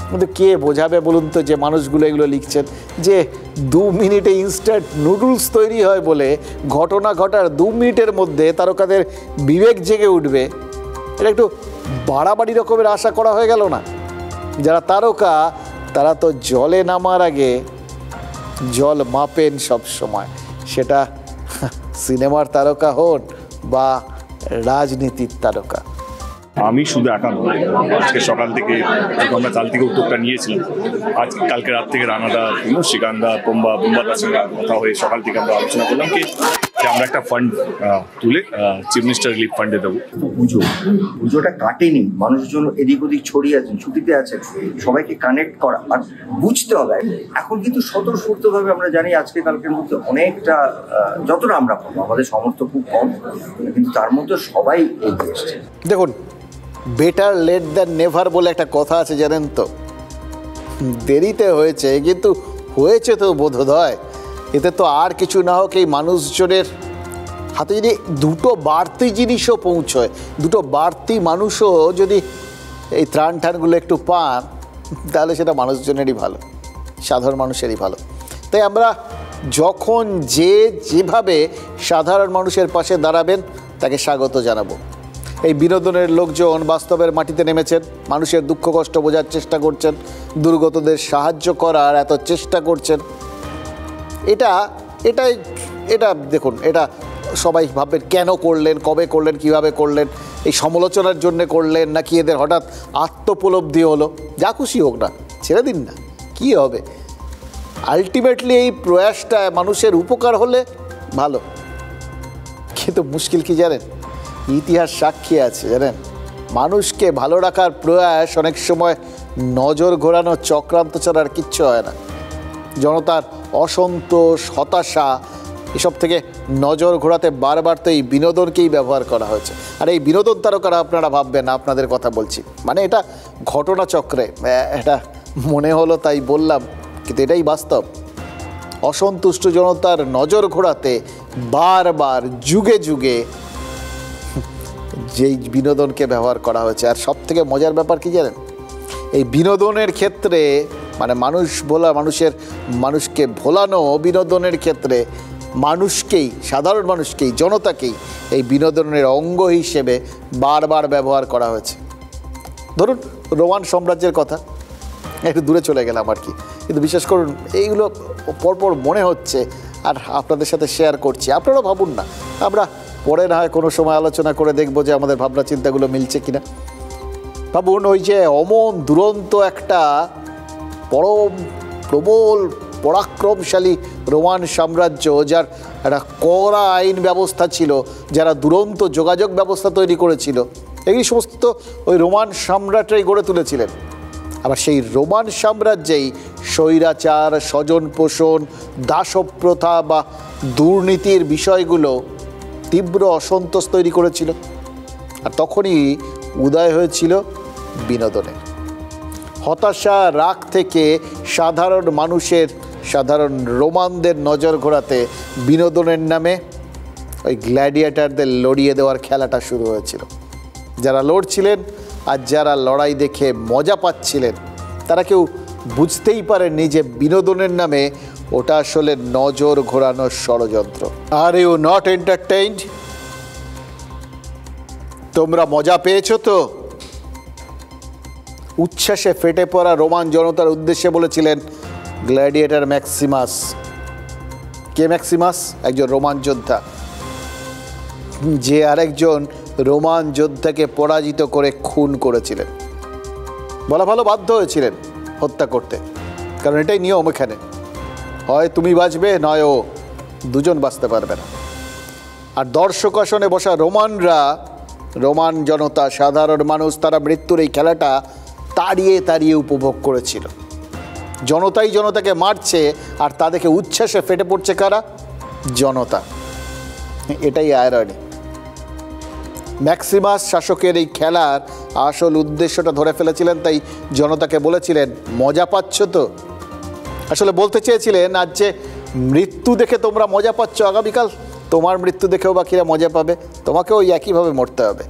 কিন্তু কে বোঝাবে বলুন তো যে মানুষগুলো এগুলো লিখছেন যে 2 মিনিটে ইনস্ট্যান্ট নুডলস তৈরি হয় বলে ঘটনা ঘটার 2 মিনিটের মধ্যে তারকাদের বিবেক জেগে উঠবে, এটা একটু বাড়াবাড়ি রকমের আশা করা হয়ে গেল না? যারা তারকা তারা তো জলে নামার আগে জল মাপেন সব সময়, সেটা সিনেমার তারকা হন বা রাজনীতির তারকা। আমি শুধু একা নয়, আজকে সকাল থেকে আমরা কাল থেকে উদ্যোগটা নিয়েছিলাম। কালকে রাত থেকে রানাদা, শ্রীকান্দা, বোম্বাদার সঙ্গে কথা হয়ে সকাল থেকে আমরা আলোচনা করলাম যে আমরা একটা ফান্ড তুলে চিফ মিনিস্টার রিলিফ ফান্ডে দেবো। পুজোটা কাটেনি, মানুষজন এদিক ওদিক ছড়িয়ে আছেন, ছুটিতে আছেন, সবাইকে কানেক্ট করা আর বুঝতে হবে। এখন কিন্তু স্বতঃস্ফূর্তভাবে আমরা জানি আজকে কালকের মধ্যে অনেকটা, যতটা আমরা পাবো, আমাদের সামর্থ্য খুব কম, কিন্তু তার মধ্যে সবাই এগিয়ে এসছে। দেখুন, বেটার লেট দ্যান নেভার বলে একটা কথা আছে, জানেন তো। দেরিতে হয়েছে, কিন্তু হয়েছে তো বোধোদয়। এতে তো আর কিছু না হোক, এই মানুষজনের হাতে যদি দুটো বাড়তি জিনিসও পৌঁছয়, দুটো বাড়তি মানুষও যদি এই ত্রাণ ঠানগুলো একটু পান, তাহলে সেটা মানুষজনেরই ভালো, সাধারণ মানুষেরই ভালো। তাই আমরা যখন যেভাবে সাধারণ মানুষের পাশে দাঁড়াবেন, তাকে স্বাগত জানাবো। এই বিনোদনের লোকজন বাস্তবের মাটিতে নেমেছেন, মানুষের দুঃখ কষ্ট বোঝার চেষ্টা করছেন, দুর্গতদের সাহায্য করার এত চেষ্টা করছেন। এটা দেখুন, এটা সবাই ভাববেন কেন করলেন, কবে করলেন, কিভাবে করলেন, এই সমালোচনার জন্য করলেন নাকি এদের হঠাৎ আত্মোপলব্ধি হলো। যা খুশি হোক না, ছেড়ে দিন না, কী হবে। আলটিমেটলি এই প্রয়াসটা মানুষের উপকার হলে ভালো। কিন্তু মুশকিল কি জানেন, ইতিহাস সাক্ষী আছে জানেন, মানুষকে ভালো রাখার প্রয়াস অনেক সময় নজর ঘোরানো চক্রান্ত ছাড়া আর কিচ্ছু হয় না। জনতার অসন্তোষ, হতাশা, এসব থেকে নজর ঘোরাতে বারবার তো এই বিনোদনকেই ব্যবহার করা হয়েছে। আর এই বিনোদন তারকারা, আপনারা ভাববেন আপনাদের কথা বলছি, মানে এটা ঘটনাচক্রে, এটা মনে হলো তাই বললাম, কিন্তু এটাই বাস্তব। অসন্তুষ্ট জনতার নজর ঘোরাতে বারবার যুগে যুগে যেই বিনোদনকে ব্যবহার করা হয়েছে। আর সব থেকে মজার ব্যাপার কি জানেন, এই বিনোদনের ক্ষেত্রে, মানে মানুষকে ভোলানো বিনোদনের ক্ষেত্রে মানুষকেই, সাধারণ মানুষকেই, জনতাকেই এই বিনোদনের অঙ্গ হিসেবে বারবার ব্যবহার করা হয়েছে। ধরুন রোমান সাম্রাজ্যের কথা, একটু দূরে চলে গেলাম আর কি, কিন্তু বিশ্বাস করুন এইগুলো পরপর মনে হচ্ছে আর আপনাদের সাথে শেয়ার করছি। আপনারা ভাবুন না, আমরা পরে না হয় কোনো সময় আলোচনা করে দেখব যে আমাদের ভাবনা চিন্তাগুলো মিলছে কিনা। ভাবুন, ওই যে অমন দুরন্ত একটা প্রবল পরাক্রমশালী রোমান সাম্রাজ্য, যার একটা কড়া আইন ব্যবস্থা ছিল, যারা দুরন্ত যোগাযোগ ব্যবস্থা তৈরি করেছিল, এই সমস্ত ওই রোমান সম্রাটরাই গড়ে তুলেছিলেন। আবার সেই রোমান সাম্রাজ্যেই স্বৈরাচার, স্বজন পোষণ, দাসপ্রথা বা দুর্নীতির বিষয়গুলো তীব্র অসন্তোষ তৈরি করেছিল। আর তখনই উদয় হয়েছিল বিনোদনের। হতাশা, রাগ থেকে সাধারণ রোমানদের নজর ঘোরাতে বিনোদনের নামে ওই গ্ল্যাডিয়েটারদের লড়িয়ে দেওয়ার খেলাটা শুরু হয়েছিল। যারা লড়ছিলেন আর যারা লড়াই দেখে মজা পাচ্ছিলেন, তারা কেউ বুঝতেই পারেননি যে বিনোদনের নামে ওটা আসলে নজর ঘোরানোর ষড়যন্ত্র। Are you not entertained? তোমরা মজা পেয়েছো তো? উচ্ছ্বাসে ফেটে পড়া রোমান জনতার উদ্দেশ্যে বলেছিলেন গ্ল্যাডিয়েটর ম্যাক্সিমাস। কে ম্যাক্সিমাস? একজন রোমান যোদ্ধা, যে আরেকজন রোমান যোদ্ধাকে পরাজিত করে খুন করেছিলেন। বলা ভালো, বাধ্য হয়েছিলেন হত্যা করতে, কারণ এটাই নিয়ম এখানে, হয় তুমি বাঁচবে নয় ও, দুজন বাঁচতে পারবে না। আর দর্শক আসনে বসা রোমান জনতা, সাধারণ মানুষ, তারা মৃত্যুর এই খেলাটা তাড়িয়ে উপভোগ করেছিল। জনতাই জনতাকে মারছে আর তা দেখে উচ্ছ্বাসে ফেটে পড়ছে কারা? জনতা। এটাই আয়রনি। ম্যাক্সিমাস শাসকের এই খেলার আসল উদ্দেশ্যটা ধরে ফেলেছিলেন, তাই জনতাকে বলেছিলেন মজা পাচ্ছ তো। আসলে বলতে চেয়েছিলেন, আজ যে মৃত্যু দেখে তোমরা মজা পাচ্ছ, আগামীকাল তোমার মৃত্যু দেখেও বাকিরা মজা পাবে, তোমাকেও একইভাবে মরতে হবে।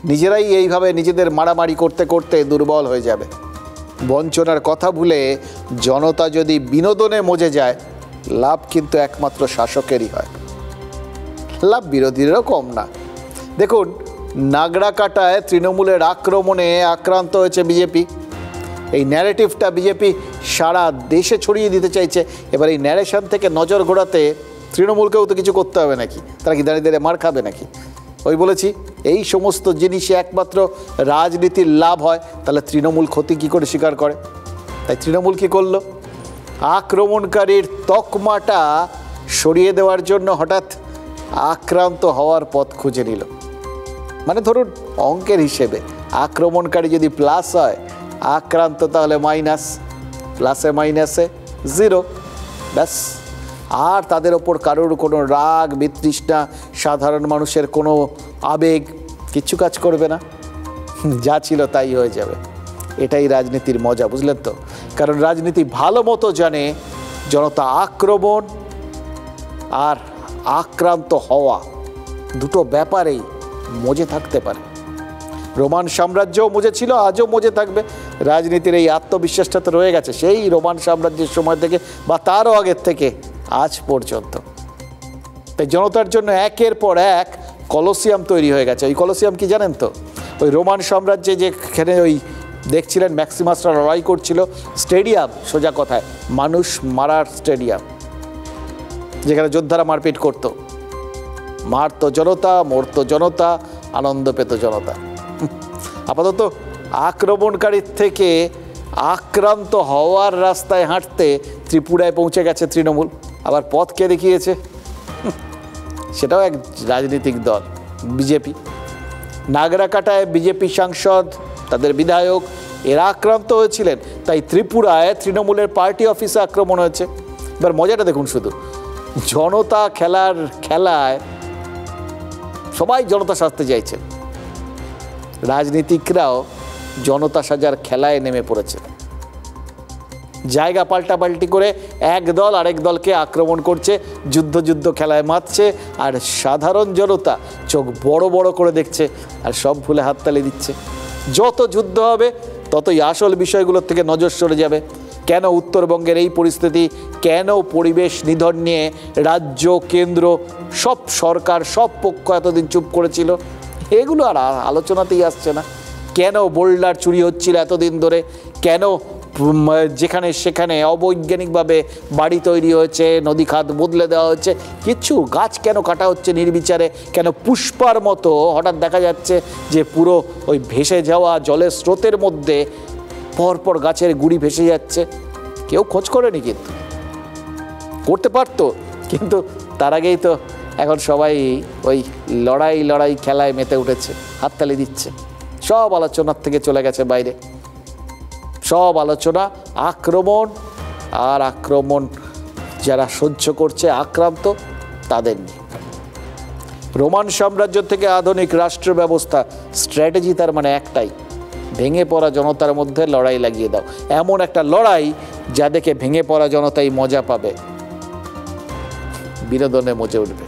নিজেরাই এইভাবে নিজেদের মারামারি করতে করতে দুর্বল হয়ে যাবে। বঞ্চনার কথা ভুলে জনতা যদি বিনোদনে মজে যায়, লাভ কিন্তু একমাত্র শাসকেরই হয়, লাভ বিরোধীদেরও কম না। দেখুন, নাগড়াকাটায় তৃণমূলের আক্রমণে আক্রান্ত হয়েছে বিজেপি। এই ন্যারেটিভটা বিজেপি সারা দেশে ছড়িয়ে দিতে চাইছে। এবার এই ন্যারেশন থেকে নজর ঘোরাতে তৃণমূলকেও তো কিছু করতে হবে নাকি? তারা কি দাঁড়িয়ে দাঁড়িয়ে মার খাবে নাকি? ওই বলেছি এই সমস্ত জিনিসে একমাত্র রাজনীতির লাভ হয়, তাহলে তৃণমূল ক্ষতি কী করে স্বীকার করে? তাই তৃণমূল কী করলো? আক্রমণকারীর তকমাটা সরিয়ে দেওয়ার জন্য হঠাৎ আক্রান্ত হওয়ার পথ খুঁজে নিল। মানে ধরুন অঙ্কের হিসেবে আক্রমণকারী যদি প্লাস হয়, আক্রান্ত তাহলে মাইনাস, প্লাসে মাইনাসে জিরো, ব্যাস। আর তাদের ওপর কারোর কোনো রাগ বিতৃষ্ণা, সাধারণ মানুষের কোনো আবেগ কিচ্ছু কাজ করবে না, যা ছিল তাই হয়ে যাবে। এটাই রাজনীতির মজা, বুঝলেন তো? কারণ রাজনীতি ভালো মতো জানে জনতা আক্রমণ আর আক্রান্ত হওয়া দুটো ব্যাপারেই মজে থাকতে পারে। রোমান সাম্রাজ্যও মজে ছিল, আজও মজে থাকবে। রাজনীতির এই আত্মবিশ্বাসটা তো রয়ে গেছে সেই রোমান সাম্রাজ্যের সময় থেকে বা তারও আগের থেকে আজ পর্যন্ত। তাই জনতার জন্য একের পর এক কলোসিয়াম তৈরি হয়ে গেছে। ওই কলোসিয়াম কি জানেন তো? ওই রোমান সাম্রাজ্যে যেখানে ওই দেখছিলেন ম্যাক্সিমাসরা লড়াই করছিল, স্টেডিয়াম, সোজা কথায় মানুষ মারার স্টেডিয়াম, যেখানে যোদ্ধারা মারপিট করতো। মারতো জনতা, মরতো জনতা, আনন্দ পেত জনতা। আপাতত আক্রমণকারীর থেকে আক্রান্ত হওয়ার রাস্তায় হাঁটতে ত্রিপুরায় পৌঁছে গেছে তৃণমূল। আবার পথ কে দেখিয়েছে? সেটাও এক রাজনৈতিক দল, বিজেপি। নাগরাকাটায় বিজেপি সাংসদ, তাদের বিধায়ক এরা আক্রান্ত হয়েছিলেন, তাই ত্রিপুরায় তৃণমূলের পার্টি অফিসে আক্রমণ হয়েছে। এবার মজাটা দেখুন শুধু, জনতা খেলার খেলায় সবাই জনতা সাজতে চাইছেন, রাজনীতিকরাও জনতা সাজার খেলায় নেমে পড়েছে। জায়গা পাল্টাপাল্টি করে এক দল আরেক দলকে আক্রমণ করছে, যুদ্ধ খেলায় মাতছে, আর সাধারণ জনতা চোখ বড় বড় করে দেখছে আর সব ভুলে হাততালি দিচ্ছে। যত যুদ্ধ হবে ততই আসল বিষয়গুলোর থেকে নজর সরে যাবে। কেন উত্তরবঙ্গের এই পরিস্থিতি, কেন পরিবেশ নিধন নিয়ে রাজ্য কেন্দ্র সব সরকার সব পক্ষ এতদিন চুপ করেছিল, এগুলো আর আলোচনাতেই আসছে না। কেন বোল্ডার চুরি হচ্ছিল এতদিন ধরে, কেন যেখানে সেখানে অবৈজ্ঞানিকভাবে বাড়ি তৈরি হয়েছে, নদী খাত বদলে দেওয়া হচ্ছে, কিচ্ছু গাছ কেন কাটা হচ্ছে নির্বিচারে, কেন পুষ্পার মতো হঠাৎ দেখা যাচ্ছে যে পুরো ওই ভেসে যাওয়া জলের স্রোতের মধ্যে পরপর গাছের গুড়ি ভেসে যাচ্ছে, কেউ খোঁজ করেনি। কিন্তু করতে পারতো, কিন্তু তার আগেই তো এখন সবাই ওই লড়াই খেলায় মেতে উঠেছে, হাততালি দিচ্ছে, সব আলোচনার থেকে চলে গেছে বাইরে। সব আলোচনা আক্রমণ, আর আক্রমণ যারা সহ্য করছে আক্রান্ত তাদের নিয়ে। রোমান সাম্রাজ্য থেকে আধুনিক রাষ্ট্র ব্যবস্থা, স্ট্র্যাটেজি তার মানে একটাই, ভেঙে পড়া জনতার মধ্যে লড়াই লাগিয়ে দাও। এমন একটা লড়াই যা দেখে ভেঙে পড়া জনতাই মজা পাবে, বিনোদনে মজে উঠবে,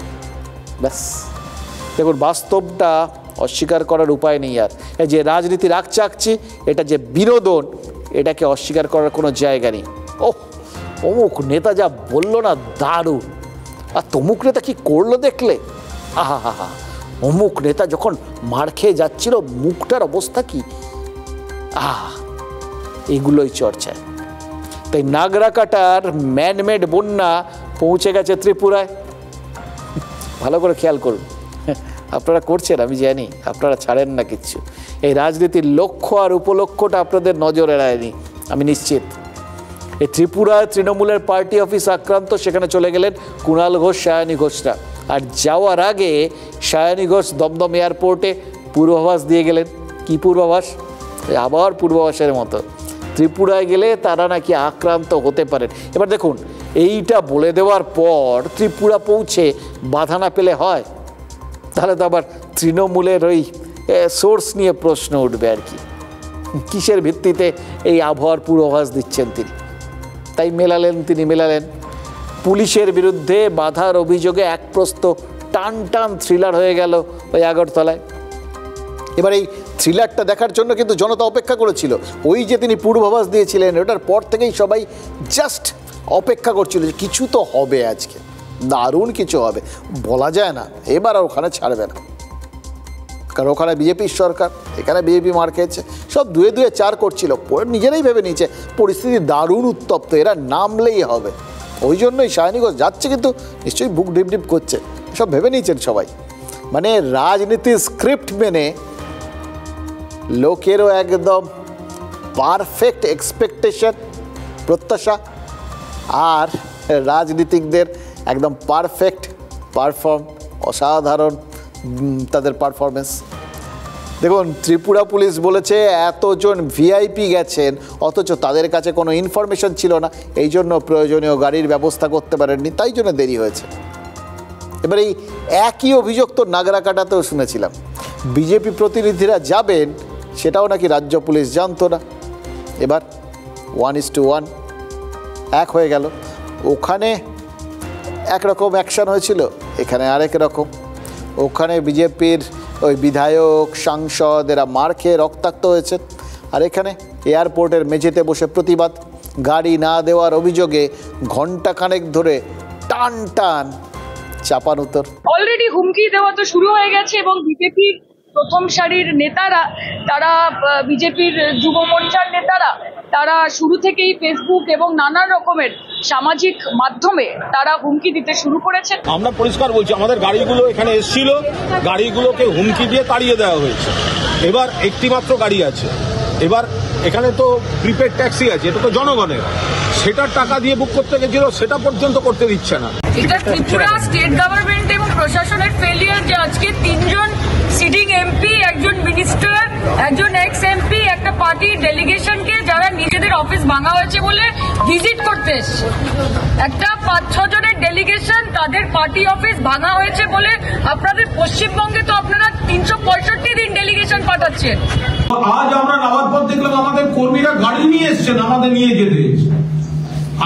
ব্যাস। দেখুন বাস্তবটা অস্বীকার করার উপায় নেই। আর এই যে রাজনীতির আকচাকচি, এটা যে বিনোদন, এটাকে অস্বীকার করার কোনো জায়গা নেই। ও অমুক নেতা যা বললো না, দারুণ। আর তমুক নেতা কি করলো দেখলে, আহা হা হা, অমুক নেতা যখন মার খেয়ে যাচ্ছিল মুখটার অবস্থা কি, আহা, এগুলোই চর্চায়। তাই নাগরাকাটার ম্যানমেড বন্যা পৌঁছে গেছে ত্রিপুরায়। ভালো করে খেয়াল করুন, আপনারা করছেন আমি জানি, আপনারা ছাড়েন না কিচ্ছু। এই রাজনীতির লক্ষ্য আর উপলক্ষ্যটা আপনাদের নজর এড়ায়নি, আমি নিশ্চিত। এই ত্রিপুরায় তৃণমূলের পার্টি অফিস আক্রান্ত, সেখানে চলে গেলেন কুণাল ঘোষ, সায়নী ঘোষরা। আর যাওয়ার আগে সায়নী ঘোষ দমদম এয়ারপোর্টে পূর্বাভাস দিয়ে গেলেন। কি পূর্বাভাস? আবার পূর্বাভাসের মতো, ত্রিপুরায় গেলে তারা নাকি আক্রান্ত হতে পারেন। এবার দেখুন, এইটা বলে দেওয়ার পর ত্রিপুরা পৌঁছে বাধা না পেলে হয়? তাহলে তো আবার তৃণমূলের ওই সোর্স নিয়ে প্রশ্ন উঠবে আর কি, কিসের ভিত্তিতে এই আবহাওয়ার পূর্বাভাস দিচ্ছেন তিনি। তাই তিনি মেলালেন পুলিশের বিরুদ্ধে বাধার অভিযোগে এক প্রস্ত টান থ্রিলার হয়ে গেল ওই আগরতলায়। এবার এই থ্রিলারটা দেখার জন্য কিন্তু জনতা অপেক্ষা করেছিল। ওই যে তিনি পূর্বাভাস দিয়েছিলেন, ওটার পর থেকেই সবাই জাস্ট অপেক্ষা করছিল যে কিছু তো হবে, আজকে দারুণ কিছু হবে, বলা যায় না। এবার আর ওখানে ছাড়বে না, কারণ ওখানে বিজেপির সরকার, এখানে বিজেপি মার খেয়েছে, সব দুয়ে চার করছিল। নিজেরাই ভেবে নিয়েছে পরিস্থিতি দারুণ উত্তপ্ত, এরা নামলেই হবে। ওই জন্যই সায়নী ঘোষ যাচ্ছে, কিন্তু নিশ্চয়ই বুক ডিপ করছে, সব ভেবে নিয়েছেন সবাই। মানে রাজনীতির স্ক্রিপ্ট মেনে লোকেরও একদম পারফেক্ট এক্সপেকটেশন, প্রত্যাশা, আর রাজনীতিকদের একদম পারফেক্ট পারফর্ম, অসাধারণ তাদের পারফরমেন্স। দেখুন, ত্রিপুরা পুলিশ বলেছে এতজন ভিআইপি গেছেন, অথচ তাদের কাছে কোনো ইনফরমেশন ছিল না, এই জন্য প্রয়োজনীয় গাড়ির ব্যবস্থা করতে পারেননি, তাই জন্য দেরি হয়েছে। এবার এই একই অভিযোগ তো নাগরাকাটাতেও শুনেছিলাম, বিজেপি প্রতিনিধিরা যাবেন সেটাও নাকি রাজ্য পুলিশ জানতো না। এবার 1:1 এক হয়ে গেল। ওখানে একরকম অ্যাকশন হয়েছিল, এখানে আরেক রকম। ওখানে বিজেপির ওই বিধায়ক সাংসদ এরা মার খেয়ে রক্তাক্ত হয়েছে, আর এখানে এয়ারপোর্টের মেঝেতে বসে প্রতিবাদ, গাড়ি না দেওয়ার অভিযোগে ঘণ্টাখানেক ধরে টান টান চাপান উত্তর। অলরেডি হুমকি দেওয়া তো শুরু হয়ে গেছে এবং বিজেপির প্রথম সারির নেতারা, তারা বিজেপির যুব মোর্চার নেতারা, তারা শুরু থেকেই ফেসবুক এবং নানা রকমের সামাজিক মাধ্যমে তারা হুমকি দিতে শুরু করেছেন। আমরা পরিষ্কার বলছি, আমাদের গাড়িগুলো এখানে এসেছিল, গাড়িগুলোকে হুমকি দিয়ে তাড়িয়ে দেওয়া হয়েছে। এবার একটি মাত্র গাড়ি আছে, এবার এখানে তো প্রিপেড ট্যাক্সি আছে, এটা তো জনগণের, সেটার টাকা দিয়ে বুক করতে গেছিল, সেটা পর্যন্ত করতে দিচ্ছে না। এটা ত্রিপুরা স্টেট গভর্নমেন্ট এবং প্রশাসনের ফেলিয়ার যে আজকে 3 জন সিটিং এমপি, একজন মিনিস্টার, একজন এক্স এমপি, একটা পার্টি ডেলিগেশনকে যারা নিজেদের অফিস ভাঙা হয়েছে বলে ভিজিট করতে এসছে, একটা 5-6 জনের ডেলিগেশন তাদের পার্টি অফিস ভাঙা হয়েছে বলে আপনাদের পশ্চিমবঙ্গে তো আপনারা 365 দিন ডেলিগেশন পাঠাচ্ছেন। আজ আমরা নাবাদপথ দেখলাম, আমাদের কর্মীরা গাড়ি নিয়ে এসছেন, আমাদের নিয়ে যেতে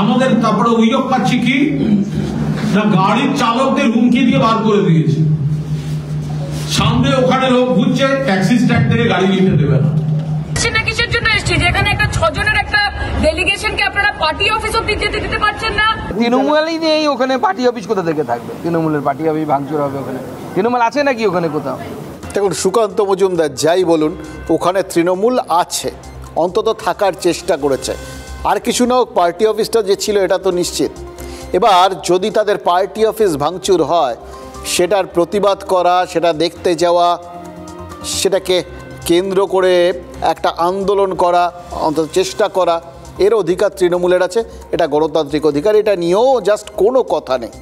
আমাদের, তারপরে অভিযোগ পাচ্ছি কি না গাড়ির চালকদের হুমকি দিয়ে বার করে দিয়েছে, সামনে ওখানে লোক ঘুরছে, ট্যাক্সি স্ট্যান্ড থেকে গাড়ি নিতে দেবে না। সেটা কিসের জন্য এসছে যেখানে একটা 6 জনের একটা ডেলিগেশনকে আপনারা পার্টি অফিস অব্দি যেতে দিতে পারছেন না? তৃণমূলই নেই ওখানে, পার্টি অফিস কোথা থেকে থাকবে? তৃণমূলের পার্টি অফিস ভাঙচুর হবে ওখানে? তৃণমূল আছে নাকি ওখানে কোথাও? দেখুন, সুকান্ত মজুমদার যাই বলুন, ওখানে তৃণমূল আছে, অন্তত থাকার চেষ্টা করেছে। আর কিছু না হোক, পার্টি অফিসটা যে ছিল এটা তো নিশ্চিত। এবার যদি তাদের পার্টি অফিস ভাঙচুর হয়, সেটার প্রতিবাদ করা, সেটা দেখতে যাওয়া, সেটাকে কেন্দ্র করে একটা আন্দোলন করা, অন্তত চেষ্টা করা, এর অধিকার তৃণমূলের আছে, এটা গণতান্ত্রিক অধিকার, এটা নিয়েও জাস্ট কোনো কথা নেই।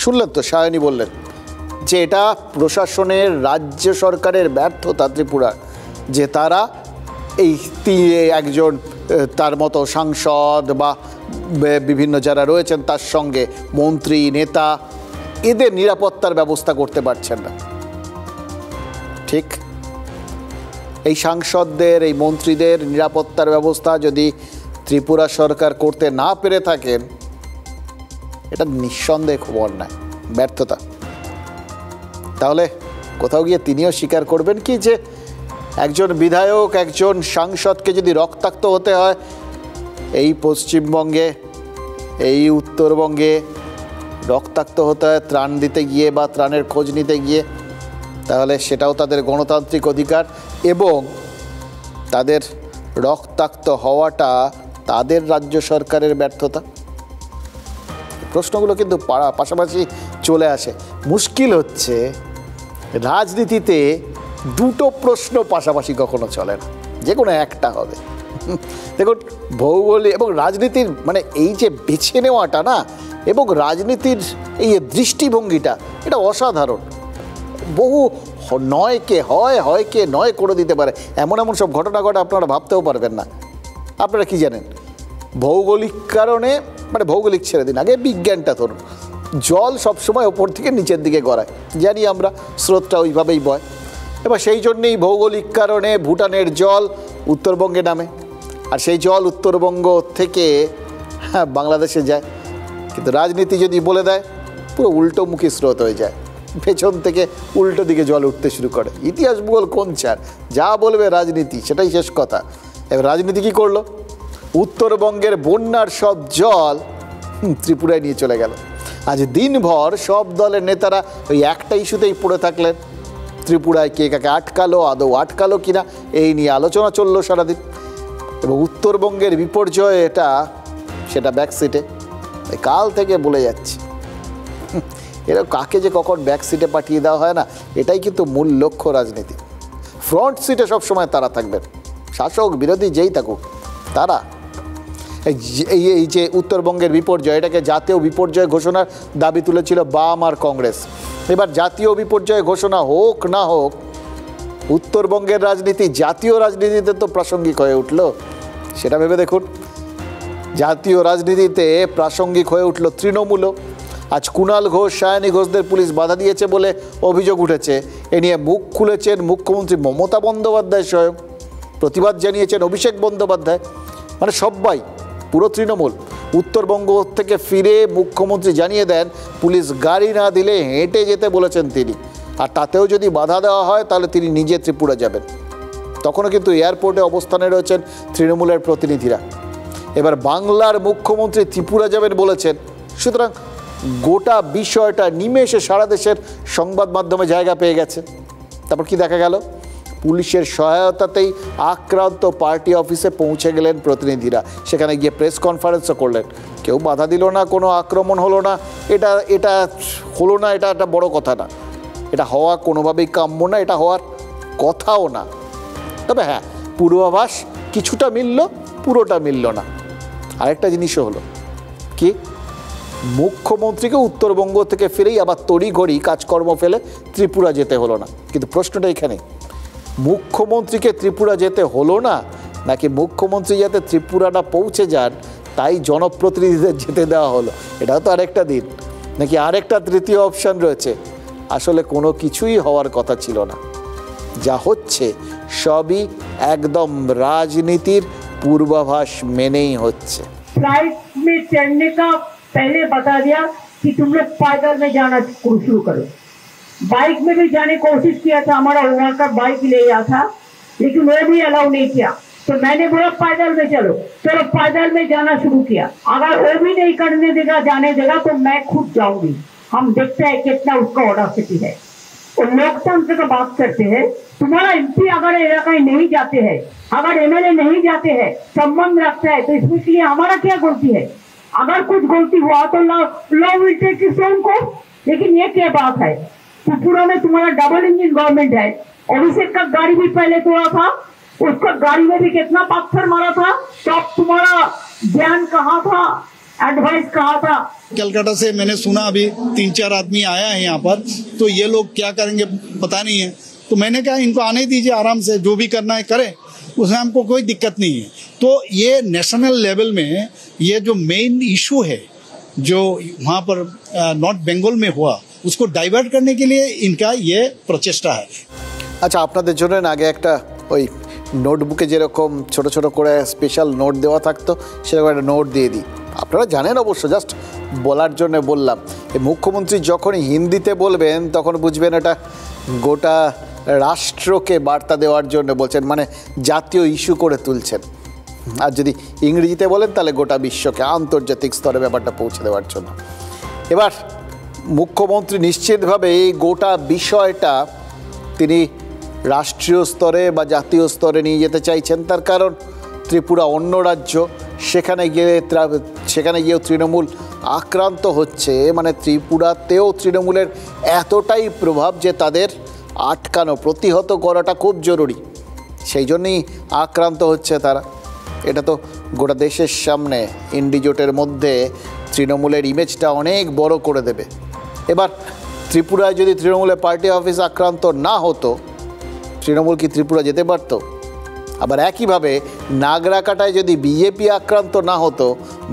শুনলেন তো, সায়নী বললেন যে এটা প্রশাসনের, রাজ্য সরকারের ব্যর্থতা ত্রিপুরার, যে তারা এই একজন তার মতো সাংসদ বা বিভিন্ন যারা রয়েছেন তার সঙ্গে মন্ত্রী, নেতা, এদের নিরাপত্তার ব্যবস্থা করতে পারছেন না। ঠিক এই সাংসদদের, এই মন্ত্রীদের নিরাপত্তার ব্যবস্থা যদি ত্রিপুরা সরকার করতে না পেরে থাকেন, এটা নিঃসন্দেহে খুব অন্যায়, ব্যর্থতা। তাহলে কোথাও গিয়ে তিনিও স্বীকার করবেন কি যে একজন বিধায়ক, একজন সাংসদকে যদি রক্তাক্ত হতে হয় এই পশ্চিমবঙ্গে, এই উত্তরবঙ্গে রক্তাক্ত হতে হয় ত্রাণ দিতে গিয়ে বা ত্রাণের খোঁজ নিতে গিয়ে, তাহলে সেটাও তাদের গণতান্ত্রিক অধিকার এবং তাদের রক্তাক্ত হওয়াটা তাদের রাজ্য সরকারের ব্যর্থতা? প্রশ্নগুলো কিন্তু পাশাপাশি চলে আসে। মুশকিল হচ্ছে রাজনীতিতে দুটো প্রশ্ন পাশাপাশি কখনো চলে না, যে কোনো একটা হবে। দেখুন, ভৌগোলিক এবং রাজনীতির মানে এই যে বেছে নেওয়াটা না, এবং রাজনীতির এই দৃষ্টিভঙ্গিটা, এটা অসাধারণ। বহু নয়কে হয়, হয়কে নয় করে দিতে পারে, এমন এমন সব ঘটনা ঘটে আপনারা ভাবতেও পারবেন না। আপনারা কি জানেন, ভৌগোলিক কারণে, মানে ভৌগোলিক ছেড়ে দিন, আগে বিজ্ঞানটা ধরুন, জল সবসময় ওপর থেকে নিচের দিকে গড়ায়, জানি আমরা, স্রোতটা ওইভাবেই বয়। এবার সেই জন্যেই ভৌগোলিক কারণে ভুটানের জল উত্তরবঙ্গে নামে, আর সেই জল উত্তরবঙ্গ থেকে বাংলাদেশে যায়। কিন্তু রাজনীতি যদি বলে দেয়, পুরো উল্টোমুখী স্রোত হয়ে যায়, পেছন থেকে উল্টো দিকে জল উঠতে শুরু করে। ইতিহাস ভূগোল কোন চার, যা বলবে রাজনীতি সেটাই শেষ কথা। এবার রাজনীতি কী করলো, উত্তরবঙ্গের বন্যার সব জল ত্রিপুরায় নিয়ে চলে গেল। আজ দিনভর সব দলের নেতারা ওই একটা ইস্যুতেই পড়ে থাকলেন, ত্রিপুরায় কে কাকে আটকালো, আদৌ আটকালো কিনা, এই নিয়ে আলোচনা চললো সারাদিন। এবং উত্তরবঙ্গের বিপর্যয় এটা, সেটা ব্যাকসিটে কাল থেকে বলে যাচ্ছে। এরা কাকে যে কখন ব্যাক সিটে পাঠিয়ে দেওয়া হয় না, এটাই কিন্তু মূল লক্ষ্য রাজনীতি। ফ্রন্ট সিটে সবসময় তারা থাকবেন, শাসক বিরোধী যেই থাকুক তারা। এই যে উত্তরবঙ্গের বিপর্যয়, এটাকে জাতীয় বিপর্যয় ঘোষণার দাবি তুলেছিল বাম আর কংগ্রেস। এবার জাতীয় বিপর্যয় ঘোষণা হোক না হোক, উত্তরবঙ্গের রাজনীতি জাতীয় রাজনীতিতে তো প্রাসঙ্গিক হয়ে উঠল। সেটা ভেবে দেখুন, জাতীয় রাজনীতিতে প্রাসঙ্গিক হয়ে উঠল তৃণমূলও। আজ কুণাল ঘোষ, সায়নী ঘোষদের পুলিশ বাধা দিয়েছে বলে অভিযোগ উঠেছে। এ নিয়ে মুখ খুলেছেন মুখ্যমন্ত্রী মমতা বন্দ্যোপাধ্যায় স্বয়ং, প্রতিবাদ জানিয়েছেন অভিষেক বন্দ্যোপাধ্যায়, মানে সবাই, পুরো তৃণমূল। উত্তরবঙ্গ থেকে ফিরে মুখ্যমন্ত্রী জানিয়ে দেন পুলিশ গাড়ি না দিলে হেঁটে যেতে বলেছেন তিনি, আর তাতেও যদি বাধা দেওয়া হয় তাহলে তিনি নিজে ত্রিপুরা যাবেন। তখনও কিন্তু এয়ারপোর্টে অবস্থানে রয়েছেন তৃণমূলের প্রতিনিধিরা। এবার বাংলার মুখ্যমন্ত্রী ত্রিপুরা যাবেন বলেছেন, সুতরাং গোটা বিষয়টা নিমেষে সারা দেশের সংবাদ মাধ্যমে জায়গা পেয়ে গেছে। তারপর কি দেখা গেল, পুলিশের সহায়তাতেই আক্রান্ত পার্টি অফিসে পৌঁছে গেলেন প্রতিনিধিরা। সেখানে গিয়ে প্রেস কনফারেন্সও করলেন। কেউ বাধা দিল না, কোনো আক্রমণ হলো না, এটা হলো না, এটা একটা বড় কথা না, এটা হওয়া কোনোভাবেই কাম্য না, এটা হওয়ার কথাও না। তবে হ্যাঁ, পূর্বাভাস কিছুটা মিলল, পুরোটা মিলল না। আরেকটা জিনিসও হলো কি, মুখ্যমন্ত্রীকে উত্তরবঙ্গ থেকে ফিরেই আবার তড়িঘড়ি কাজকর্ম ফেলে ত্রিপুরা যেতে হলো না। কিন্তু প্রশ্নটা এখানে, মুখ্যমন্ত্রীকে ত্রিপুরা যেতে হলো না, নাকি মুখ্যমন্ত্রী যাতে ত্রিপুরাটা পৌঁছে যান তাই জনপ্রতিনিধিদের যেতে দেওয়া হলো? এটাও তো আরেকটা দিন, নাকি আরেকটা তৃতীয় অপশান রয়েছে? আসলে কোনো কিছুই হওয়ার কথা ছিল না। যা হচ্ছে সবই একদম রাজনীতির পূর্বাভাস মেনেই হচ্ছে। फ्लाइट में चढ़ने का पहले बता दिया कि तुम लोग पैदल में जाना शुरू करो। बाइक में भी जाने की कोशिश किया था, हमारा ओनर का बाइक ले गया था, लेकिन वो भी अलाउ नहीं किया। तो मैंने बोला पैदल में चलो, चलो पैदल में जाना शुरू किया। अगर वो भी नहीं करने देगा, जाने देगा, तो मैं खुद जाऊंगी। हम देखते हैं कितना उसका ऑडासिटी है। और लोकतंत्र का बात करते हैं, तुम्हारा एमपी अगर इलाका नहीं जाते हैं, अगर एमएलए नहीं जाते हैं, संबंध रखता है, तो इसमें के लिए हमारा क्या गलती है? अगर कुछ गलती हुआ तो law will take its own course. लेकिन ये क्या बात है, त्रिपुरा में तुम्हारा डबल इंजन गवर्नमेंट है। अभिषेक का गाड़ी भी पहले तोड़ा था, उसका गाड़ी में भी कितना पत्थर मारा था, तो अब तुम्हारा ज्ञान कहाँ था, एडवाइस कहाँ था? कलकत्ता से मैंने सुना अभी 3-4 आदमी आया है यहाँ पर, तो ये लोग क्या करेंगे पता नहीं है। तो मैंने कहा इनको आने दीजिए, आराम से जो भी करना है करें, उसमें हमको कोई दिक्कत नहीं है। तो ये नेशनल लेवल में ये जो मेन इशू है जो वहाँ पर नॉर्थ बंगाल में हुआ, उसको डाइवर्ट करने के लिए इनका ये प्रचेष्टा है। আচ্ছা, আপনাদের জন্য আগে একটা ওই নোটবুকে যেরকম ছোট ছোট করে স্পেশাল নোট দেওয়া থাকতো, সেরকম একটা নোট দিয়ে দিই। আপনারা জানেন অবশ্য, জাস্ট বলার জন্য বললাম। এই মুখ্যমন্ত্রী যখনই হিন্দিতে বলবেন তখন বুঝবেন এটা গোটা রাষ্ট্রকে বার্তা দেওয়ার জন্য বলছেন, মানে জাতীয় ইস্যু করে তুলছেন। আর যদি ইংরেজিতে বলেন তাহলে গোটা বিশ্বকে আন্তর্জাতিক স্তরে ব্যাপারটা পৌঁছে দেওয়ার জন্য। এবার মুখ্যমন্ত্রী নিশ্চিতভাবে এই গোটা বিষয়টা তিনি রাষ্ট্রীয় স্তরে বা জাতীয় স্তরে নিয়ে যেতে চাইছেন। তার কারণ ত্রিপুরা অন্য রাজ্য, সেখানে গিয়েও তৃণমূল আক্রান্ত হচ্ছে, মানে ত্রিপুরাতেও তৃণমূলের এতটাই প্রভাব যে তাদের আটকানো, প্রতিহত করাটা খুব জরুরি। সেই জন্যই আক্রান্ত হচ্ছে তারা। এটা তো গোটা দেশের সামনে ইন্ডিজোটের মধ্যে তৃণমূলের ইমেজটা অনেক বড় করে দেবে। এবার ত্রিপুরায় যদি তৃণমূলের পার্টি অফিস আক্রান্ত না হতো, তৃণমূল কি ত্রিপুরা যেতে পারতো? আবার একইভাবে নাগরাকাটায় যদি বিজেপি আক্রান্ত না হতো,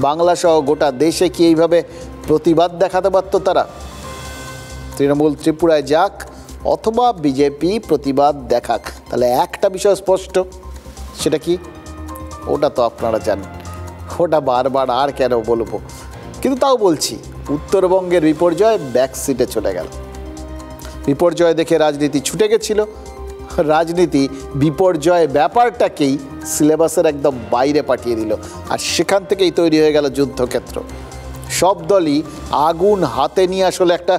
বাংলাসহ গোটা দেশে কি এইভাবে প্রতিবাদ দেখাতে পারতো তারা? তৃণমূল ত্রিপুরায় যাক অথবা বিজেপি প্রতিবাদ দেখাক, তাহলে একটা বিষয় স্পষ্ট, সেটা কি? ওটা তো আপনারা জানেন, ওটা বারবার আর কেন বলবো। কিন্তু তাও বলছি, উত্তরবঙ্গের বিপর্যয় ব্যাক সিটে চলে গেল। বিপর্যয় দেখে রাজনীতি ছুটে গেছিল, রাজনীতি বিপর্যয় ব্যাপারটাকেই সিলেবাসের একদম বাইরে পাঠিয়ে দিল, আর সেখান থেকেই তৈরি হয়ে গেল যুদ্ধক্ষেত্র। সব দলই আগুন হাতে নিয়ে আসলে একটা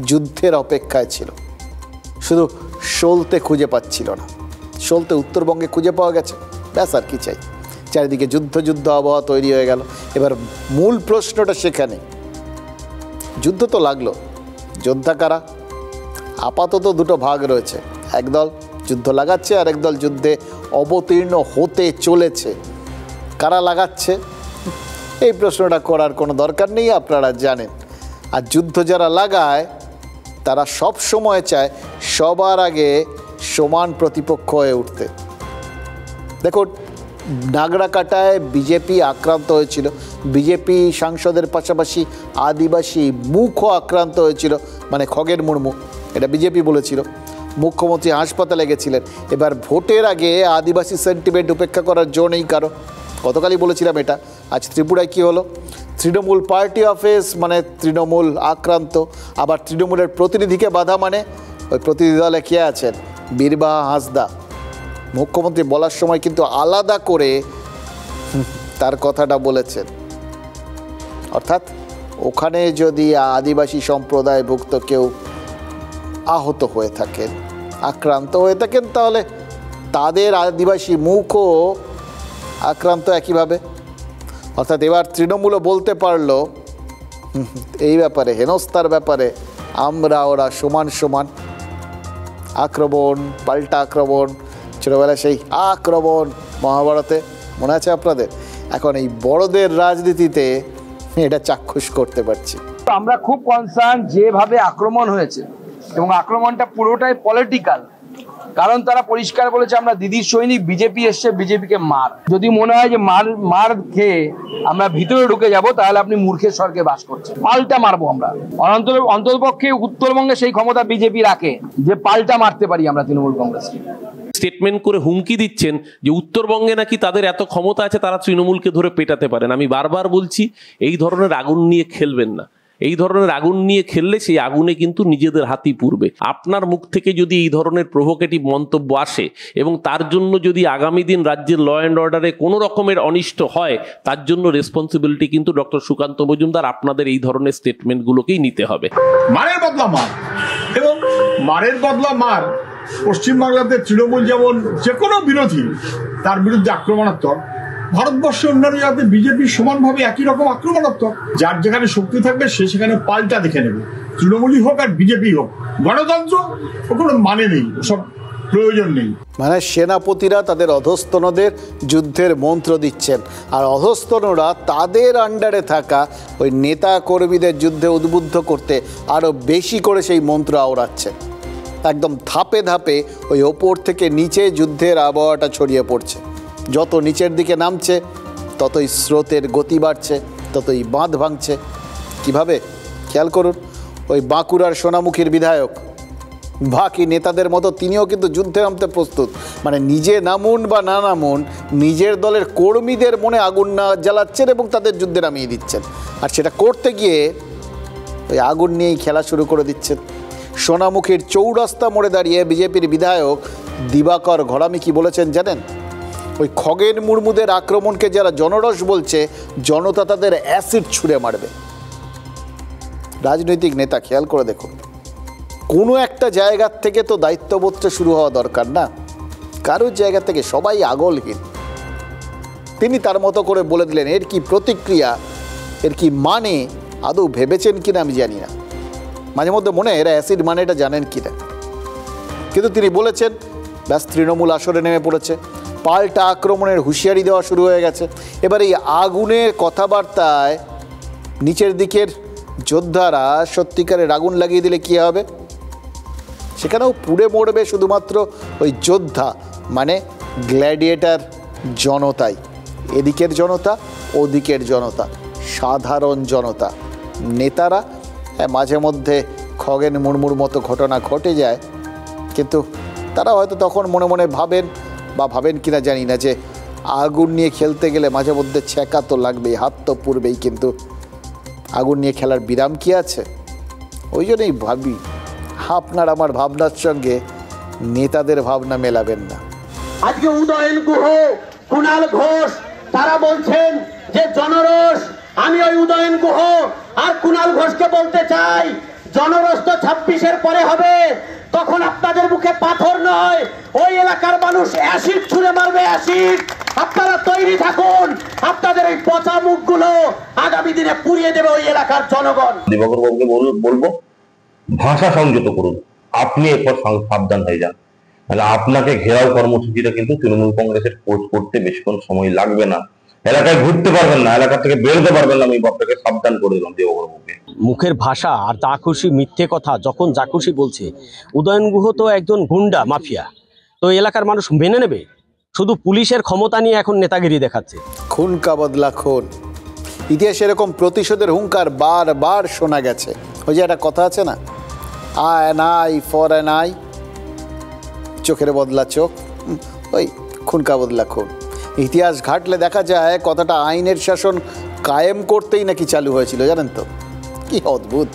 যুদ্ধের অপেক্ষায় ছিল, শুধু সলতে খুঁজে পাচ্ছিল না। সলতে উত্তরবঙ্গে খুঁজে পাওয়া গেছে, ব্যাস আর কি চাই। চারিদিকে যুদ্ধ আবহাওয়া তৈরি হয়ে গেল। এবার মূল প্রশ্নটা সেখানে, যুদ্ধ তো লাগলো, যোদ্ধা কারা? আপাতত দুটো ভাগ রয়েছে, একদল যুদ্ধ লাগাচ্ছে আর একদল যুদ্ধে অবতীর্ণ হতে চলেছে। কারা লাগাচ্ছে এই প্রশ্নটা করার কোনো দরকার নেই, আপনারা জানেন। আর যুদ্ধ যারা লাগায় তারা সব সময় চায় সবার আগে সমান প্রতিপক্ষ হয়ে উঠতে। দেখুন, নাগরাকাটায় বিজেপি আক্রান্ত হয়েছিল, বিজেপি সাংসদের পাশাপাশি আদিবাসী মুখও আক্রান্ত হয়েছিল, মানে খগেন মুর্মু, এটা বিজেপি বলেছিল। মুখ্যমন্ত্রী হাসপাতালে গেছিলেন। এবার ভোটের আগে আদিবাসী সেন্টিমেন্ট উপেক্ষা করার জো নেই কারো, গতকালই বলেছিলাম এটা। আজ ত্রিপুরায় কী হলো? তৃণমূল পার্টি অফিস মানে তৃণমূল আক্রান্ত, আবার তৃণমূলের প্রতিনিধিকে বাধা মানে ওই প্রতিনিধি দলে কে আছেন? বীরবাহা হাঁসদা। মুখ্যমন্ত্রী বলার সময় কিন্তু আলাদা করে তার কথাটা বলেছেন, অর্থাৎ ওখানে যদি আদিবাসী সম্প্রদায়ভুক্ত কেউ আহত হয়ে থাকেন, আক্রান্ত হয়ে থাকেন, তাহলে তাদের আদিবাসী মুখও আক্রান্ত একইভাবে। অর্থাৎ এবার তৃণমূলও বলতে পারলো এই ব্যাপারে, হেনস্থার ব্যাপারে আমরা ওরা সমান সমান। আক্রমণ, পাল্টা আক্রমণ, ছোটোবেলায় সেই আক্রমণ মহাভারতে মনে আছে আপনাদের? এখন এই বড়দের রাজনীতিতে এটা চাক্ষুষ করতে পারছি। আমরা খুব কনসার্ন যেভাবে আক্রমণ হয়েছে, এবং আক্রমণটা পুরোটাই পলিটিক্যাল, কারণ তারা পরিষ্কার বলেছে আমরা দিদির সৈনিক, বিজেপি এসছে বিজেপিকে মার। যদি মনে হয় যে মার খেয়ে আমরা ভিতরে ঢুকে যাব, তাহলে আপনি মূর্খের স্বর্গে বাস করছেন। পাল্টা মারবো আমরা, অন্ততপক্ষে উত্তরবঙ্গে সেই ক্ষমতা বিজেপি রাখে যে পাল্টা মারতে পারি আমরা তৃণমূল কংগ্রেসকে। স্টেটমেন্ট করে হুমকি দিচ্ছেন যে উত্তরবঙ্গে নাকি তাদের এত ক্ষমতা আছে তারা তৃণমূলকে ধরে পেটাতে পারেন। আমি বারবার বলছি, এই ধরনের আগুন নিয়ে খেলবেন না। এই ধরনের আগুন নিয়ে খেললে সেই আগুনে কিন্তু নিজেদের হাতই পুড়বে। আপনার মুখ থেকে যদি এই ধরনের প্রভোকেটিভ মন্তব্য আসে এবং তার জন্য যদি আগামী দিন রাজ্যের ল অ্যান্ড অর্ডারে কোনো রকমের অনিষ্ট হয়, তার জন্য রেসপন্সিবিলিটি কিন্তু ডক্টর সুকান্ত মজুমদার আপনাদের এই ধরনের স্টেটমেন্টগুলোকেই নিতে হবে। মারের বদলা মার, এবং মারের বদলা মার। পশ্চিমবাংলাতে তৃণমূল যেমন যে কোনো বিরোধী তার বিরুদ্ধে আক্রমণাত্মক, ভারতবর্ষের অন্যান্য জায়গাতে বিজেপি সমানভাবে একই রকম আক্রমণাত্মক। যার যেখানে শক্তি থাকবে সে সেখানে পাল্টা দেখে নেবে, তৃণমূলই হোক আর বিজেপি হোক। গণতন্ত্র কোনো মানে নেই, সব প্রয়োজন নেই। মানে সেনাপতিরা তাদের অধস্তনদের যুদ্ধের মন্ত্র দিচ্ছেন, আর অধস্তনরা তাদের আন্ডারে থাকা ওই নেতা কর্মীদের যুদ্ধে উদ্বুদ্ধ করতে আরও বেশি করে সেই মন্ত্র আওড়াচ্ছেন। একদম ধাপে ধাপে ওই ওপর থেকে নিচে যুদ্ধের আবহাওয়াটা ছড়িয়ে পড়ছে। যত নিচের দিকে নামছে ততই স্রোতের গতি বাড়ছে, ততই বাঁধ ভাঙছে। কিভাবে? খেয়াল করুন, ওই বাঁকুড়ার সোনামুখীর বিধায়ক বাকি নেতাদের মতো তিনিও কিন্তু যুদ্ধে নামতে প্রস্তুত। মানে নিজে নামুন বা না নামুন, নিজের দলের কর্মীদের মনে আগুন না জ্বালাচ্ছেন এবং তাদের যুদ্ধে নামিয়ে দিচ্ছেন। আর সেটা করতে গিয়ে ওই আগুন নিয়েই খেলা শুরু করে দিচ্ছেন। সোনামুখীর চৌরাস্তা মোড়ে দাঁড়িয়ে বিজেপির বিধায়ক দিবাকর ঘরামি কি বলেছেন জানেন? ওই খগেন মুর্মুদের আক্রমণকে যারা জনরস বলছে, জনতা তাদের অ্যাসিড ছুঁড়ে মারবে। রাজনৈতিক নেতা, খেয়াল করে দেখুন, কোনো একটা জায়গার থেকে তো দায়িত্ববোধটা শুরু হওয়া দরকার না? কারোর জায়গা থেকে সবাই আগলহীন। তিনি তার মতো করে বলে দিলেন। এর কি প্রতিক্রিয়া, এর কি মানে আদৌ ভেবেছেন কিনা আমি জানি না। মাঝে মধ্যে মনে হয় এরা অ্যাসিড মানে এটা জানেন কিনা, কিন্তু তিনি বলেছেন। ব্যাস, তৃণমূল আসরে নেমে পড়েছে, পাল্টা আক্রমণের হুঁশিয়ারি দেওয়া শুরু হয়ে গেছে। এবার এই আগুনের কথাবার্তায় নিচের দিকের যোদ্ধারা সত্যিকারের আগুন লাগিয়ে দিলে কী হবে? সেখানেও পুড়ে মরবে শুধুমাত্র ওই যোদ্ধা, মানে গ্ল্যাডিয়েটার জনতাই। এদিকের জনতা, ওদিকের জনতা, সাধারণ জনতা। নেতারা মাঝে মধ্যে খগেন মুর্মুর মতো ঘটনা ঘটে যায়, কিন্তু তারা হয়তো তখন মনে মনে ভাবেন বা ভাবেন কিনা জানি না যে আগুন নিয়ে খেলতে গেলে মাঝে মধ্যে ছ্যাঁকা তো লাগবেই, হাত তো পুড়বেই, কিন্তু আগুন নিয়ে খেলার বিরাম কি আছে? ওই জন্যই ভাবি, আপনার আমার ভাবনার সঙ্গে নেতাদের ভাবনা মেলাবেন না। আজকে উদয়ন গুহ, কুণাল ঘোষ তারা বলছেন যে জনরস। আমি ওই উদয়ন গুহ আর কুণাল ঘোষকে বলতে চাই, জনরস তো 26-এর পরে হবে, তখন আপনাদের মুখে পাথর নয়, ওই এলাকার মানুষ অ্যাসিড ছুঁড়ে মারবে, অ্যাসিড। আপনারা তৈরি থাকুন, আপনাদের এই পচা মুখগুলো আগামী দিনে পুড়িয়ে দেবে ওই এলাকার জনগণ। দিবাকর বাবুকে বলবো ভাষা সংযত করুন, আপনি এরপর সাবধান হয়ে যান, তাহলে আপনাকে ঘেরাও কর্মসূচিটা কিন্তু তৃণমূল কংগ্রেসের করতে বেশিক্ষণ সময় লাগবে না। এলাকায় ঘুরতে পারবেন না, এলাকা থেকে বেরোতে পারবেন না, আমি আপনাকে সাবধান করে দিলাম দেববাবুকে। মুখের ভাষা আর যা খুশি মিথ্যে কথা যখন যা খুশি বলছে। উদয়ন গুহ তো একজন গুন্ডা মাফিয়া, তো এলাকার মানুষ মেনে নেবে? শুধু পুলিশের ক্ষমতা নিয়ে এখন নেতাগিরি দেখাচ্ছে। খুন কা বদলা খুন, ইতিহাসে এরকম প্রতিশোধের হুঙ্কার বারবার শোনা গেছে। ওই যে একটা কথা আছে না, an I for an I, চোখের বদলা চোখ, ওই খুন কা বদলা খুন। ইতিহাস ঘাটলে দেখা যায় কথাটা আইনের শাসন কায়েম করতেই নাকি চালু হয়েছিল, জানেন তো? কি অদ্ভুত!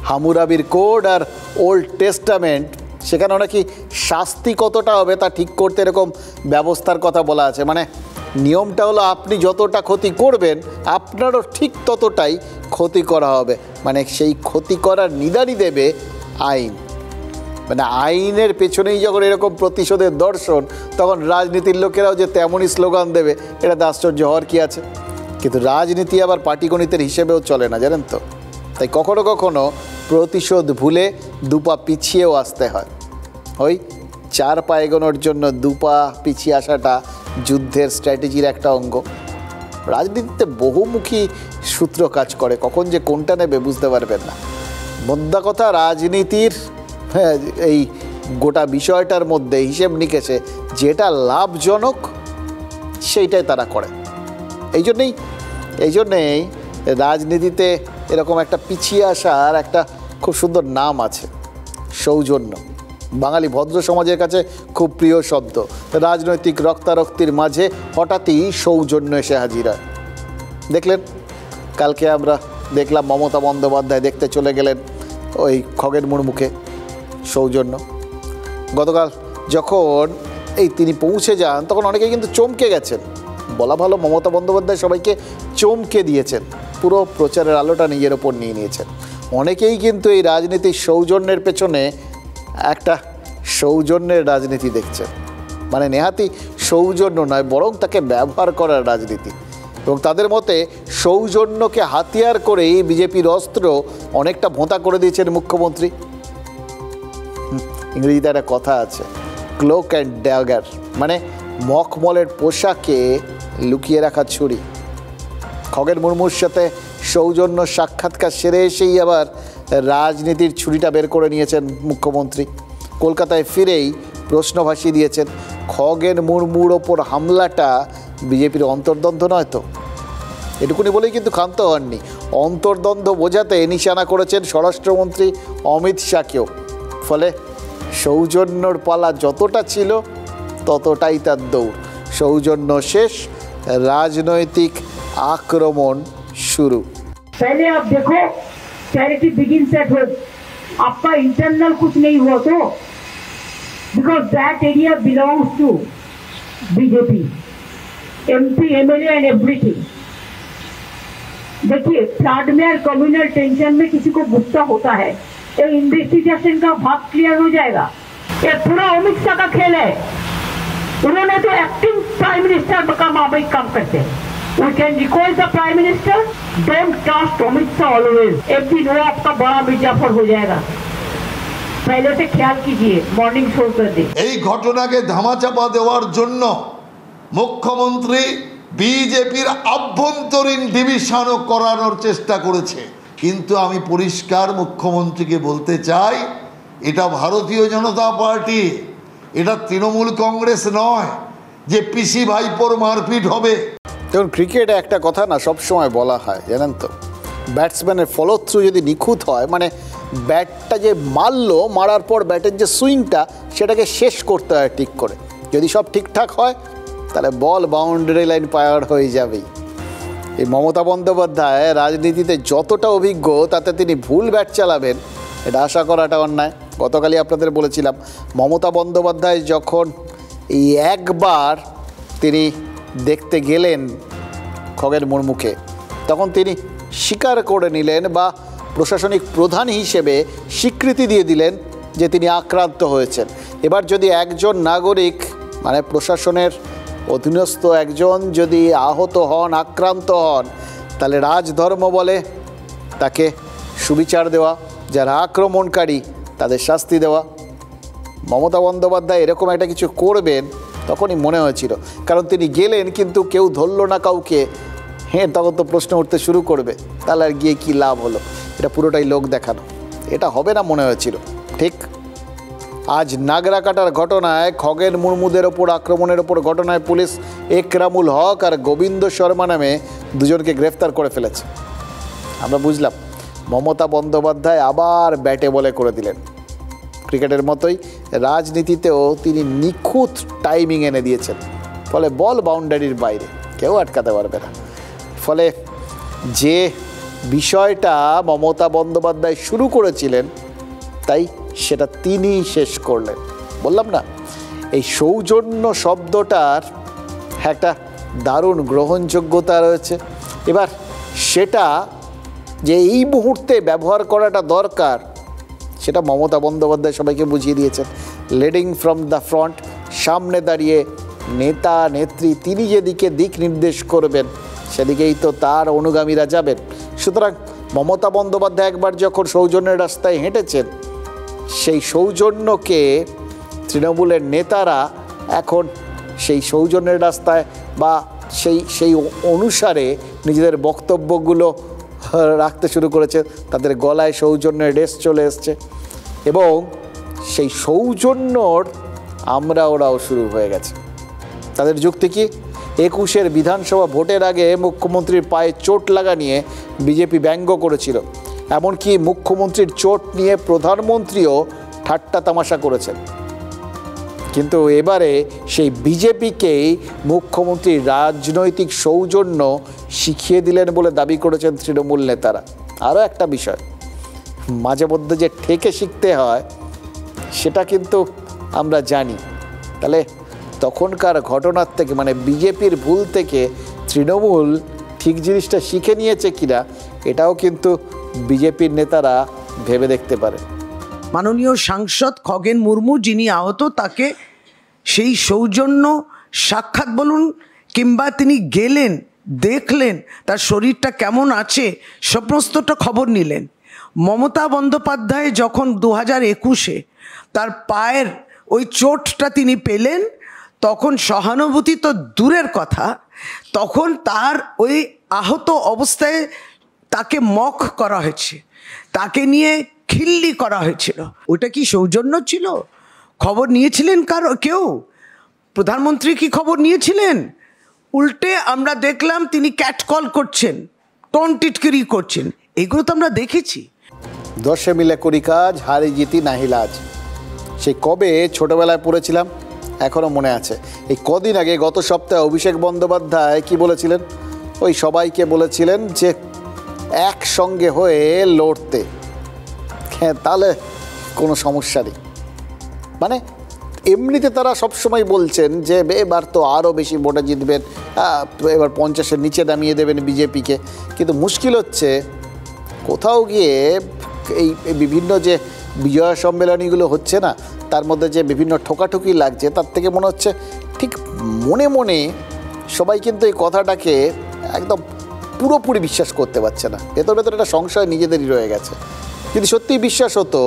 হামুরাবির কোড আর ওল্ড টেস্টামেন্ট, সেখানেও নাকি শাস্তি কতটা হবে তা ঠিক করতে এরকম ব্যবস্থার কথা বলা আছে। মানে নিয়মটা হলো আপনি যতটা ক্ষতি করবেন আপনারও ঠিক ততটাই ক্ষতি করা হবে, মানে সেই ক্ষতি করার নিদানই দেবে আইন। মানে আইনের পেছনেই যখন এরকম প্রতিশোধের দর্শন, তখন রাজনীতির লোকেরাও যে তেমনই স্লোগান দেবে, এটা আশ্চর্য হওয়ার কি আছে? কিন্তু রাজনীতি আবার পাটিগণিতের হিসেবেও চলে না, জানেন তো? তাই কখনো কখনো প্রতিশোধ ভুলে দুপা পিছিয়েও আসতে হয়। ওই 4 পা এগোনোর জন্য 2 পা পিছিয়ে আসাটা যুদ্ধের স্ট্র্যাটেজির একটা অঙ্গ। রাজনীতিতে বহুমুখী সূত্র কাজ করে, কখন যে কোনটা নেবে বুঝতে পারবেন না। মোদ্দা কথা, রাজনীতির এই গোটা বিষয়টার মধ্যে হিসেব নিকেছে যেটা লাভজনক সেইটাই তারা করে। এই জন্যেই রাজনীতিতে এরকম একটা পিছিয়ে আসার একটা খুব সুন্দর নাম আছে, সৌজন্য। বাঙালি ভদ্র সমাজের কাছে খুব প্রিয় শব্দ। রাজনৈতিক রক্তারক্তির মাঝে হঠাৎই সৌজন্য এসে হাজির হয়। দেখলেন, কালকে আমরা দেখলাম মমতা বন্দ্যোপাধ্যায় দেখতে চলে গেলেন ওই খগেন মুর্মুকে, সৌজন্য। গতকাল যখন তিনি পৌঁছে যান তখন অনেকেই কিন্তু চমকে গেছেন। বলা ভালো, মমতা বন্দ্যোপাধ্যায় সবাইকে চমকে দিয়েছেন, পুরো প্রচারের আলোটা নিজের ওপর নিয়ে নিয়েছেন। অনেকেই কিন্তু এই রাজনীতির সৌজন্যের পেছনে একটা সৌজন্যের রাজনীতি দেখছেন, মানে নেহাতি সৌজন্য নয়, বরং তাকে ব্যবহার করার রাজনীতি। এবং তাদের মতে সৌজন্যকে হাতিয়ার করেই বিজেপির অস্ত্র অনেকটা ভোঁতা করে দিয়েছেন মুখ্যমন্ত্রী। ইংরেজিতে একটা কথা আছে, ক্লোক অ্যান্ড ড্যাগার, মানে মখমলের পোশাকে লুকিয়ে রাখা ছুরি। খগেন মুর্মুর সাথে সৌজন্য সাক্ষাৎকার সেরে এসেই আবার রাজনীতির ছুরিটা বের করে নিয়েছেন মুখ্যমন্ত্রী। কলকাতায় ফিরেই প্রশ্ন ভাসিয়ে দিয়েছেন, খগেন মুর্মুর ওপর হামলাটা বিজেপির অন্তর্দ্বন্দ্ব নয় তো? এটুকুনি বলেই কিন্তু ক্ষান্ত হননি, অন্তর্দ্বন্দ্ব বোঝাতে নিশানা করেছেন স্বরাষ্ট্রমন্ত্রী অমিত শাহকেও। ফলে সৌজন্যর পালা যতটা ছিল ততটাই তার দৌড়। সৌজন্য শেষ, রাজনৈতিক आक्रमण शुरू। पहले आप देखो, चैरिटी बिगिन एट होम। आपका इंटरनल कुछ नहीं हुआ तो, because that area belongs to BJP, MP, MLA and everything. देखिए, फ्लड में और कम्युनल टेंशन में किसी को गुस्सा होता है, ये इन्वेस्टिगेशन का भाग क्लियर हो जाएगा। ये पूरा अमित शाह का खेल है। उन्होंने तो एक्टिंग प्राइम मिनिस्टर का मामले काम करते हैं। We can request the Prime Minister, don't trust Amit Shah always. एक दिन वो आपका बड़ा मिर्जाफर हो जाएगा, पहले से ख्याल कीजिए, मॉर्निंग शो कर दे। এই ঘটনাকে ধামাচাপা দেওয়ার জন্য মুখ্যমন্ত্রী বিজেপির আভ্যন্তরীণ ডিভিশনও করানোর চেষ্টা করেছে। কিন্তু আমি পরিষ্কার মুখ্যমন্ত্রীকে বলতে চাই, এটা ভারতীয় জনতা পার্টি, এটা তৃণমূল কংগ্রেস নয় যে পিসি ভাইপোর মারপিট হবে। দেখুন, ক্রিকেটে একটা কথা না সবসময় বলা হয়, জানেন তো, ব্যাটসম্যানের ফলো থ্রু যদি নিখুঁত হয়, মানে ব্যাটটা যে মারলো, মারার পর ব্যাটের যে সুইংটা সেটাকে শেষ করতে হয় ঠিক করে। যদি সব ঠিকঠাক হয় তাহলে বল বাউন্ডারি লাইন পার হয়ে যাবেই। এই মমতা বন্দ্যোপাধ্যায় রাজনীতিতে যতটা অভিজ্ঞ, তাতে তিনি ভুল ব্যাট চালাবেন এটা আশা করাটা অন্যায়। গতকালই আপনাদের বলেছিলাম, মমতা বন্দ্যোপাধ্যায় যখন এই একবার তিনি দেখতে গেলেন খগেন মুর্মুকে, তখন তিনি স্বীকার করে নিলেন বা প্রশাসনিক প্রধান হিসেবে স্বীকৃতি দিয়ে দিলেন যে তিনি আক্রান্ত হয়েছেন। এবার যদি একজন নাগরিক, মানে প্রশাসনের অধীনস্থ একজন যদি আহত হন, আক্রান্ত হন, তাহলে রাজধর্ম বলে তাকে সুবিচার দেওয়া, যারা আক্রমণকারী তাদের শাস্তি দেওয়া। মমতা বন্দ্যোপাধ্যায় এরকম একটা কিছু করবেন তখনই মনে হয়েছিল, কারণ তিনি গেলেন কিন্তু কেউ ধরলো না কাউকে। হ্যাঁ, তখন তো প্রশ্ন উঠতে শুরু করবে, তাহলে আর গিয়ে কী লাভ হলো? এটা পুরোটাই লোক দেখানো, এটা হবে না মনে হয়েছিল। ঠিক আজ নাগরাকাটার ঘটনায় খগেন মুর্মুদের ওপর আক্রমণের ওপর ঘটনায় পুলিশ একরামুল হক আর গোবিন্দ শর্মা নামে দুজনকে গ্রেফতার করে ফেলেছে। আমরা বুঝলাম মমতা বন্দ্যোপাধ্যায় আবার ব্যাটে বলে করে দিলেন। ক্রিকেটের মতোই রাজনীতিতেও তিনি নিখুঁত টাইমিং এনে দিয়েছেন, ফলে বল বাউন্ডারির বাইরে, কেউ আটকাতে পারবে না। ফলে যে বিষয়টা মমতা বন্দ্যোপাধ্যায় শুরু করেছিলেন তাই সেটা তিনিই শেষ করলেন। বললাম না, এই সৌজন্য শব্দটার একটা দারুণ গ্রহণযোগ্যতা রয়েছে। এবার সেটা যে এই মুহূর্তে ব্যবহার করাটা দরকার সেটা মমতা বন্দ্যোপাধ্যায় সবাইকে বুঝিয়ে দিয়েছেন। লিডিং ফ্রম দ্য ফ্রন্ট, সামনে দাঁড়িয়ে নেতা নেত্রী তিনি যেদিকে দিক নির্দেশ করবেন সেদিকেই তো তার অনুগামীরা যাবেন। সুতরাং মমতা বন্দ্যোপাধ্যায় একবার যখন সৌজন্যের রাস্তায় হেঁটেছেন, সেই সৌজন্যকে তৃণমূলের নেতারা এখন সেই সৌজন্যের রাস্তায় বা সেই অনুসারে নিজেদের বক্তব্যগুলো রাখতে শুরু করেছে। তাদের গলায় সৌজন্যের রেশ চলে এসছে এবং সেই সৌজন্যর ওরাও শুরু হয়ে গেছে। তাদের যুক্তি কি? 21-এর বিধানসভা ভোটের আগে মুখ্যমন্ত্রীর পায়ে চোট লাগা নিয়ে বিজেপি ব্যঙ্গ করেছিল। এমনকি মুখ্যমন্ত্রীর চোট নিয়ে প্রধানমন্ত্রীও ঠাট্টা তামাশা করেছেন। কিন্তু এবারে সেই বিজেপিকেই মুখ্যমন্ত্রী রাজনৈতিক সৌজন্য শিখিয়ে দিলেন বলে দাবি করেছেন তৃণমূল নেতারা। আরও একটা বিষয়, মাঝে মধ্যে যে ঠেকে শিখতে হয় সেটা কিন্তু আমরা জানি। তাহলে তখনকার ঘটনার থেকে, মানে বিজেপির ভুল থেকে তৃণমূল ঠিক জিনিসটা শিখে নিয়েছে কিনা এটাও কিন্তু বিজেপির নেতারা ভেবে দেখতে পারে। মাননীয় সাংসদ খগেন মুর্মু যিনি আহত, তাকে সেই সৌজন্য সাক্ষাৎ বলুন কিংবা তিনি গেলেন, দেখলেন তার শরীরটা কেমন আছে, সমস্তটা খবর নিলেন। মমতা বন্দ্যোপাধ্যায় যখন 2021-এ তার পায়ের ওই চোটটা তিনি পেলেন, তখন সহানুভূতি তো দূরের কথা, তখন তার ওই আহত অবস্থায় তাকে মক করা হয়েছে, তাকে নিয়ে খিল্লি করা হয়েছিল। ওটা কি সৌজন্য ছিল? খবর নিয়েছিলেন কেউ? প্রধানমন্ত্রী কি খবর নিয়েছিলেন? উল্টে আমরা দেখলাম তিনি ক্যাটকল করছেন, টন টিটকিরি করছেন। এগুলো তো আমরা দেখেছি। দশে মিলে করি কাজ, হারি জিতি নাহি লাজ, সেই কবে ছোটবেলায় পড়েছিলাম, এখনও মনে আছে। এই কদিন আগে গত সপ্তাহে অভিষেক বন্দ্যোপাধ্যায় কি বলেছিলেন? ওই সবাইকে বলেছিলেন যে একসঙ্গে হয়ে লড়তে। হ্যাঁ, তাহলে কোনো সমস্যা নেই। মানে এমনিতে তারা সবসময় বলছেন যে এবার তো আরও বেশি ভোটে জিতবেন, এবার 50-এর নিচে নামিয়ে দেবেন বিজেপিকে। কিন্তু মুশকিল হচ্ছে কোথাও গিয়ে এই বিভিন্ন যে বিজয় সম্মেলনীগুলো হচ্ছে না, তার মধ্যে যে বিভিন্ন ঠোকাঠুকি লাগছে, তার থেকে মনে হচ্ছে ঠিক মনে মনে সবাই কিন্তু এই কথাটাকে একদম পুরোপুরি বিশ্বাস করতে পারছে না। ভেতর ভেতর একটা সংশয় নিজেদেরই রয়ে গেছে। যদি সত্যিই বিশ্বাস হতো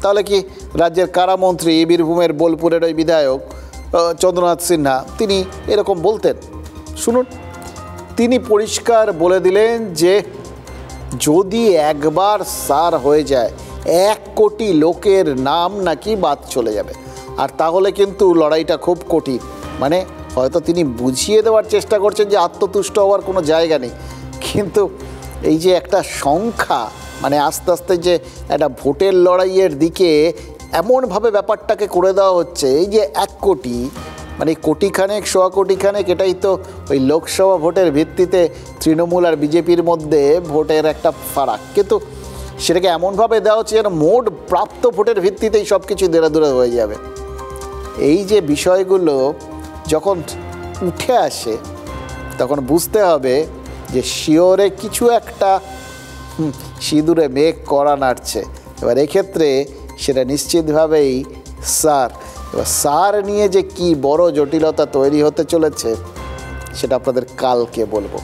তাহলে কি রাজ্যের কারামন্ত্রী, বীরভূমের বোলপুরের ওই বিধায়ক চন্দ্রনাথ সিনহা তিনি এরকম বলতেন? শুনুন, তিনি পরিষ্কার বলে দিলেন যে যদি একবার সার হয়ে যায় 1 কোটি লোকের নাম নাকি বাদ চলে যাবে। আর তাহলে কিন্তু লড়াইটা খুব কঠিন। মানে হয়তো তিনি বুঝিয়ে দেওয়ার চেষ্টা করছেন যে আত্মতুষ্ট হওয়ার কোনো জায়গা নেই, কিন্তু এই যে একটা সংখ্যা, মানে আস্তে আস্তে যে একটা ভোটের লড়াইয়ের দিকে এমনভাবে ব্যাপারটাকে করে দেওয়া হচ্ছে, এই যে 1 কোটি, মানে কোটিখানেক, 100 কোটিখানেক, এটাই তো ওই লোকসভা ভোটের ভিত্তিতে তৃণমূল আর বিজেপির মধ্যে ভোটের একটা ফারাক। কিন্তু সেটাকে এমনভাবে দেওয়া হচ্ছে যেন মোট প্রাপ্ত ভোটের ভিত্তিতেই সব কিছু দূরে হয়ে যাবে। এই যে বিষয়গুলো যখন উঠে আসে তখন বুঝতে হবে যে শিওরে কিছু একটা সিঁদুরে মেঘ করা নাড়ছে। এবার এক্ষেত্রে সেটা নিশ্চিতভাবেই সার। এবার সার নিয়ে যে কি বড় জটিলতা তৈরি হতে চলেছে সেটা আপনাদের কালকে বলবো।